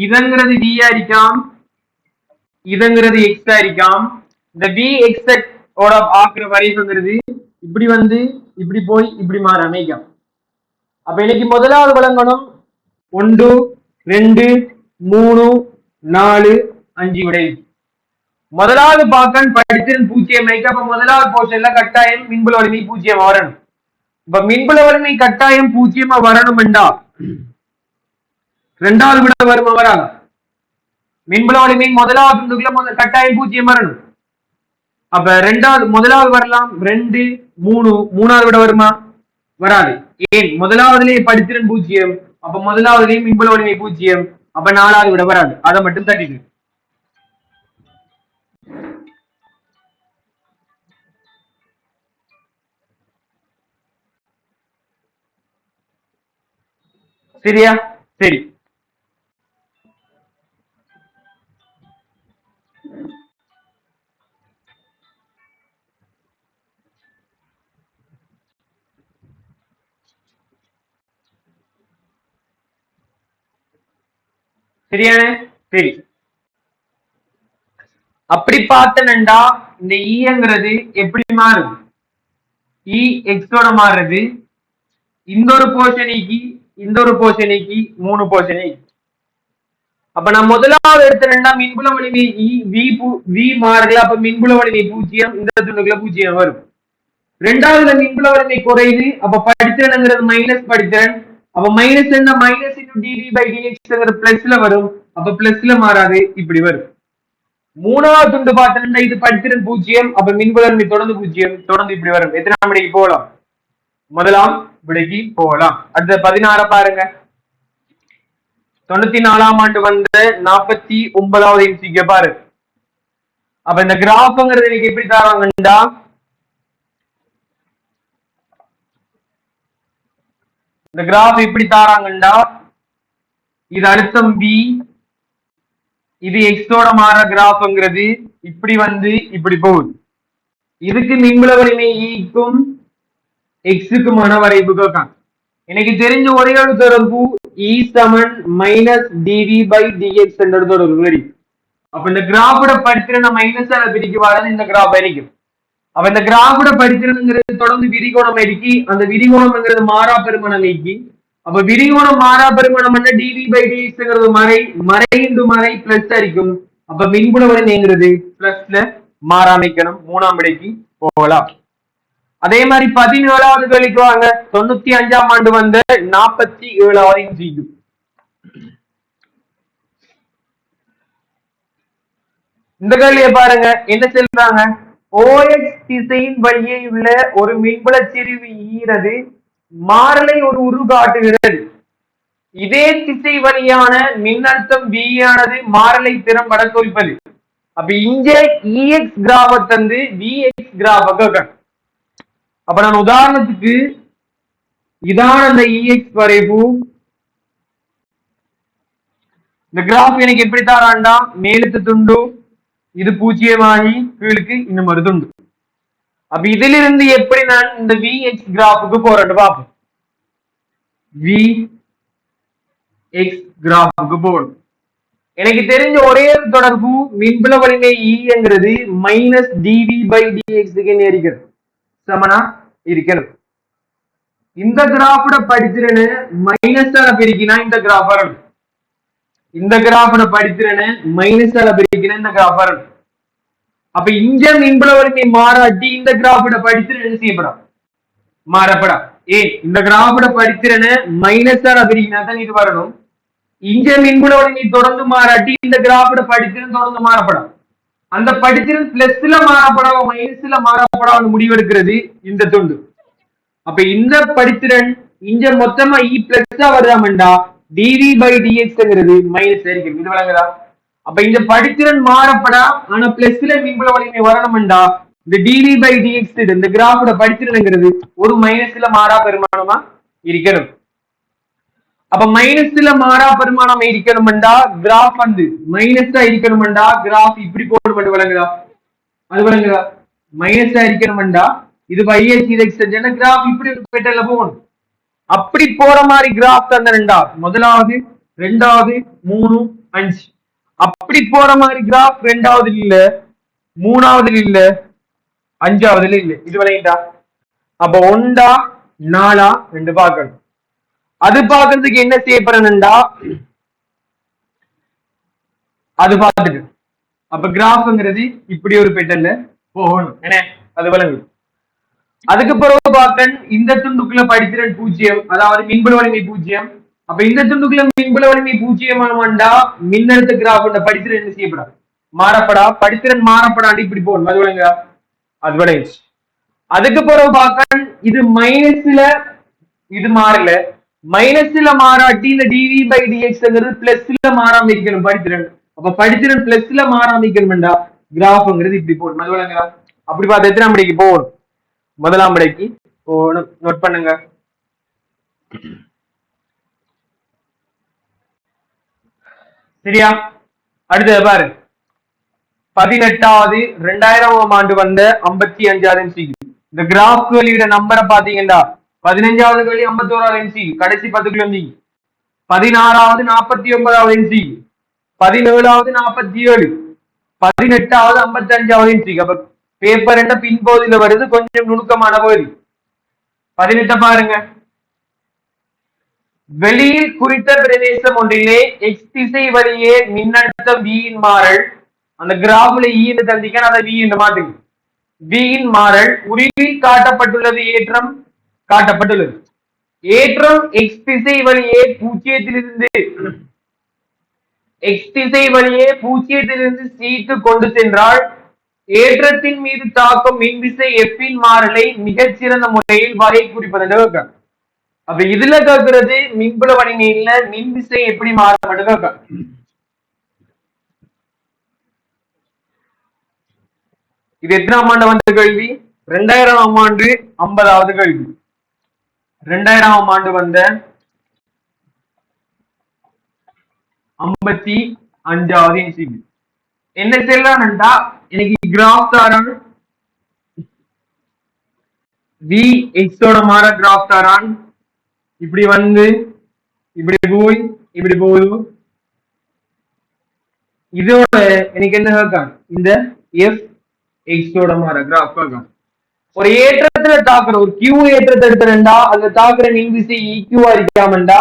இதங்கிறது V ஆയിരിക്കാം, இதங்கிறது X ஆയിരിക്കാം. இந்த V X ஓட ஆக்குற வரைங்கிறது இப்படி வந்து இப்படி போய் இப்படி மாற அமைக்கும். அப்ப இன்னைக்கு முதலாவது வழங்கணும் 1 2 3 4 5 விடை. முதலாவது பாக்கன் படித்திறன் 0 ஆயிக்கு. அப்ப முதலாவது போர்ஷன்ல கட்டாயம் மின்புல வலிமை 0 வரணும். இப்ப மின்புல வலிமை கட்டாயம் 0 வரணும் என்றா ரெண்டாவது விட வருமா வராது? மின்புல வலிமை முதலாவது துண்டுக்குள்ள கட்டாயம் 0 வரணும். அப்ப முதலாவது வரலாம் 2 3 மூணாவது விட வருமா? வராது. ஏன்? முதலாவதுலயே படித்திறன் 0. அப்ப முதலாவதுலயே மின்புல வலிமை 0. அப்ப நாலாவது விட வராது. அதை மட்டும் தட்டிட்டு சரியா? சரி. சரியானே? சரி. அப்படி பார்த்தனண்டா இந்த ஈங்கிறது எப்படி மாறுது? இ எக்ஸோட மாறுறது. இந்த ஒரு போர்ஷனைக்கு இந்த ஒரு போர்ஷனைக்கு 3 போர்ஷனை. அப்ப நான் முதலாவது எடுத்தேன்னா மின்புல வலிமை வி மாறல. அப்ப மின்புல வலிமை 0. இந்த துண்டுக்குள்ள 0 வரும். ரெண்டாவதுல மின்புல வலிமை குறையுது. அப்ப படித்திறனுங்கிறது மைனஸ் படித்திறன். அப்ப மைனஸ் என்ன? மைனஸ் டிவி பை டிஎக்ஸ்ங்கிற பிளஸ்ல வரும். அப்ப பிளஸ்ல மாறாது, இப்படி வரும். மூணாவது துண்டு பார்த்தா இது படித்திறன் 0. அப்ப மின்புல வலிமை தொடர்ந்து 0. தொடர்ந்து இப்படி வரும். எத்தனாம் விடைக்கு போகலாம்? முதலாம் விடைக்கு போகலாம். அடுத்த 16 பாருங்க. 94ஆம் ஆண்டு வந்த 49வது எம்சிக்கு பாரு. அப்ப இந்த கிராஃப்ங்கிறது எனக்கு எப்படி தராங்கண்டா இந்த கிராஃப் எப்படி தாராங்கண்டா இது அழுத்தம் B, இது எக்ஸோட மாற கிராஃப்ங்கிறது இப்படி வந்து இப்படி போகுது. இதுக்கு மின்புல வலிமை ஈக்கும் எக்ஸுக்குமான வரைவு கேட்காங்க. எனக்கு தெரிஞ்ச ஒரே ஒரு தொடர்பு E சமன் மைனஸ் டிவி பை டிஎக்ஸ் என்ற தொடர்பு வரி. அப்ப இந்த கிராஃபோட படித்திறன மைனஸ் பிரிக்க வராது இந்த கிராஃப் இருக்கும். அப்ப இந்த கிராஃபோட படிச்சிருங்கிறது தொடர்ந்து விரிகோணம் இருக்கி அந்த விரிகோணம்ங்கிறது மாறா பெருமணம் நீக்கி அப்ப விரிகோணம் மாறா பெருமணம் டிவி பை டிஎக்ஸ்ங்கிறது மறை மறை இன்டு மறை பிளஸ் அரிக்கும் அப்ப மின்புல வலிமைங்கிறது பிளஸ்ல மாறாமைக்கணும் 3ஆம் விடைக்கு போகலாம். அதே மாதிரி 17வது கேள்விக்கு வாங்க. 95ஆம் ஆண்டு வந்த 47வது இன்ஜின் இந்த கேள்வியை பாருங்க. என்ன சொல்றாங்க? OX திசையின் வழியே உள்ள ஒரு மின்புல செறிவு ஈரது மாறலை ஒரு உரு காட்டுகிறது. இதே திசை வழியான மின்னழுத்தம் V ஆனது மாறலை திறம்பட குறிப்பது. அப்ப இங்க EX கிராஃப தந்து VX கிராஃப. அப்ப நான் உதாரணத்துக்கு இதான அந்த EX வரைவு இந்த கிராஃப் எனக்கு எப்படி தாராண்டா மேலுக்கு துண்டு இது 0 ஆகி கீழுக்கு இன்னும் ஒரு துண்டு. அப்ப இதுல இருந்து எப்படி நான் இந்த VX கிராஃபுக்கு போறேன்னு பார்ப்போம். VX கிராஃபுக்கு போறோம். எனக்கு தெரிஞ்ச ஒரே தொடர்பு மின்புல வலிமை ங்கிறது மைனஸ் டிவி பை டிஎக்ஸுக்கு இருக்கிறது சமனா இருக்கிறது. இந்த கிராஃபோட படித்திறனை மைனஸ் பிரிக்கினா இந்த கிராஃப் வரணும். இந்த கிராஃபோட படித்திறனை மைனஸ் பிரிக்கினா இந்த கிராஃப் வரணும். அப்ப இங்க மின்புல வலிமை மாறாட்டி இந்த கிராஃபோட படித்திறன் என்ன செய்யப்படும்? மாறப்படா. இந்த கிராஃபோட படித்திறனை மைனஸ் பிரிக்கினா தான் இது வரணும். இங்க மின்புல வலிமை தொடர்ந்து மாறாட்டி இந்த கிராஃபோட படித்திறன் தொடர்ந்து மாறப்படும். அந்த படித்திறன் பிளஸ்ல மாறப்படாம மைனஸ்ல மாறப்படாம முடிவெடுக்கிறது இந்த துண்டு. அப்ப இந்த படித்திறன் இங்க மொத்தமா இ பிளஸ்ஸா வருதாமண்டா டிவி பை டிஎக்ஸ்ங்கிறது மைனஸ் இருக்குது. இது விளங்குதா? அப்ப இந்த படித்திறன் மாறப்படா ஆனா பிளஸ்ல மின்புல வலிமை வரணும்டா இந்த டிவி பை டிஎக்ஸ் இந்த கிராஃபோட படித்திறன்ங்கிறது ஒரு மைனஸ்ல மாறா பெருமானமா இருக்கணும். அப்ப மைனஸ்ல மாறா பெருமானம் இருக்கணும்டா கிராஃப் வந்து மைனஸா இருக்கணும்டா கிராஃப் இப்படி போட்டு விளங்குதா? அது விளங்குதா? மைனஸா இருக்கணும்டா இது பைஎஸ்எக்ஸ்டென்ஷன் கிராஃப் இப்படி ஒரு பேட்டர்ல போகணும். அப்படி போற மாதிரி கிராஃப் தந்தா முதலாவது 2வது 3 5 அப்படி போற மாதிரி கிராஃப் 2வது இல்ல 3வது இல்ல 5வது இல்ல. இது விளங்கிட்டா? அப்ப 1 4 2 பார்க்கணும். அது பாக்குறதுக்கு என்ன செய்யப்படுறா அது பார்த்துட்டு அப்ப கிராஃப்ங்கிறது இப்படி ஒரு பேட்டர்ல போகணும். என்ன அது விளங்கு. அதுக்கு பிறகு பார்க்க இந்த துண்டுக்குள்ள படித்திறன் 0 அதாவது மின்புல வலிமை 0. அப்ப இந்த துண்டுக்குள்ள மின்புல வலிமை 0 மின்னழுத்த கிராஃப் படித்திறன் என்ன செய்யப்படா மாறப்படா படித்திறன் மாறப்படாண்டு இப்படி போகணும். அது விளங்க அது விளைச்சு. அதுக்கு பிறகு பார்க்க இது மைனஸ்ல இது மாறல மைனஸ்ல மாறாட்டி இந்த டிவி பை டிஎக்ஸ்ங்கிறது பிளஸ்ல மாறாம இருக்கணும் படித்திறன். அப்ப படித்திறன் பிளஸ்ல மாறாம இருக்கணும்டா கிராஃப்ங்கிறது இப்படி போகணும். அது விளங்குதா? அப்படி பார்த்து எத்தனாம் விடைக்கு போகணும்? முதலாம் விடைக்கு போகணும். நோட் பண்ணுங்க. சரியா? அடுத்தது பாரு 18வது 2000ஆம் ஆண்டு வந்த 55வது எம்சி. இந்த கிராஃப் வெளியிட நம்பரை பாத்தீங்கன்னா 15வது கேள்வி 51வது எம்சி கடைசி 10 கிலோ 16வது 49வது எம்சி 17வது 47 18வது 55வது எம்சி. அப்ப பேப்பர் என்ன பின்பகுதியில வருது கொஞ்சம் நுணுக்கமான பகுதி. 18 பாருங்க. வெளியில் குறித்த பிரதேசம் ஒன்றிலே எக்ஸ் திசை வழியே மின்னழுத்தம் V இன் மாறல் அந்த கிராஃப்ல E என்று தந்திக்க அதை V என்று மாட்டுங்க. V இன் மாறல் உருவில் காட்டப்பட்டுள்ளது ஏற்றம் காட்டப்பட்டுள்ளது. ஏற்றம் எக்ஸ் திசை வழியே பூஜ்ஜியத்திலிருந்து Cக்கு கொண்டு சென்றால் ஏற்றத்தின் மீது தாக்கும் மின்விசை F இன் மாறலை மிகச்சிறந்த முறையில் வகை குறிப்பது. அப்ப இதுல கேட்கிறது மின்புல வலிமையில மின்விசை எப்படி மாறப்படுது. இது எத்தனாம் ஆண்டு வந்த கேள்வி? 2000ஆம் ஆண்டு 50வது கேள்வி. 2000ஆம் ஆண்டு வந்த 55வது எம்சிக்யூ. என்ன செய்யலாம்டா எனக்கு கிராஃப் தாரான் Vx ஓட மாற கிராஃப் தாரான் இப்படி வந்து இப்படி போய் இப்படி போகுது. இதோட எனக்கு என்ன கேட்கான் இந்த F x ஓட மாற கிராஃப் கேட்கான். ஒரு ஏற்றத்துல தாக்குற ஒரு கியூ ஏற்றத்தை எடுத்துட்டா அதுல தாக்குற மின்விசை ஈக்யூவா இருக்காமண்டா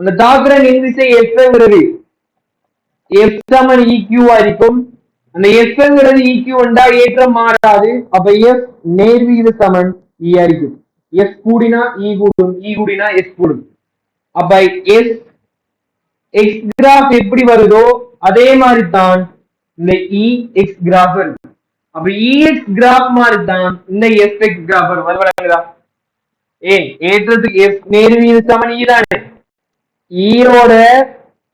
அந்த தாக்குற மின்விசை எஃப்ங்கிறது எஃப் சமன் ஈக்யூவா இருக்கும். அந்த எஃப்ங்கிறது ஈக்யூண்டா ஏற்றம் மாறாது. அப்ப எஃப் நேர்வீத சமன் ஈயா இருக்கும். எஃப் கூடினா ஈ கூடும், ஈ கூடினா எஸ் கூடும். அப்ப எஸ் எக்ஸ் கிராஃப் எப்படி வருதோ அதே மாதிரி தான் இந்த இ எக்ஸ் கிராஃப் வருது. அப்ப இஎக்ஸ் கிராஃப் மாதிரி தான் இந்த எஃப் எக்ஸ் கிராஃப் வருது. ஏன் ஏற்றத்துக்கு எஃப் நேர்வீத சமன் ஈ தானே. ஈயோட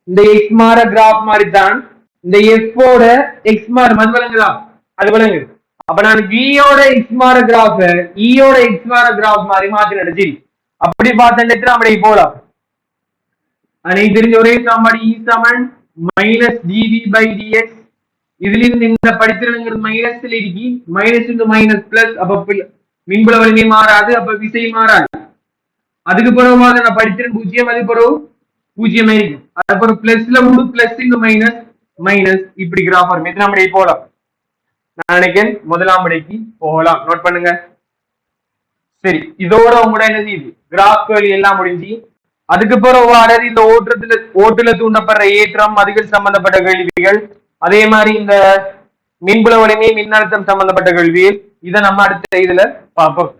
இந்த எக்ஸ் மாற கிராஃப் மாதிரி தான் இந்த எஃப் ஓட எக்ஸ் மாற அது விளங்குதா? அது விளங்குது. அப்ப நான் வியோட எக்ஸ் மாற கிராஃப் ஈயோட எக்ஸ் மாற கிராஃப் மாதிரி மாத்தி நடத்தி அப்படி பார்த்தா அப்படி போலாம். அன்னைக்கு தெரிஞ்ச ஒரே சாமாடி இ சமன் மைனஸ் டிவி பை டிஎக்ஸ். இதுல இருந்து இந்த படித்திருங்கிறது மைனஸ்ல இருக்கு. Minus into minus plus. அப்ப மின்புல வலிமை மாறாது. அப்ப விசை மாறாது. அதுக்கு பிறகு நான் படித்திருந்த பூஜ்ஜியம் அது பிறகு பூஜ்ஜியம் ஆയിരിக்கும். அதுக்கப்புறம் பிளஸ்ல முழு பிளஸ் இன்டு மைனஸ் மைனஸ் இப்படி கிராஃப் வரும். எத்தனாம் படி போகலாம்? நான் நினைக்கிறேன் முதலாம் படிக்கு போகலாம். நோட் பண்ணுங்க. சரி, இதோட உங்களோட என்ன செய்யுது கிராஃப்கள் எல்லாம் முடிஞ்சு அதுக்கு பிறகு இந்த ஓட்டுல தூண்டப்படுற ஏற்றம் அதுகள் சம்பந்தப்பட்ட கேள்விகள், அதே மாதிரி இந்த மின்புல வலிமை மின்னழுத்தம் சம்பந்தப்பட்ட கேள்விகள் இதை நம்ம அடுத்த இதுல பார்ப்போம்.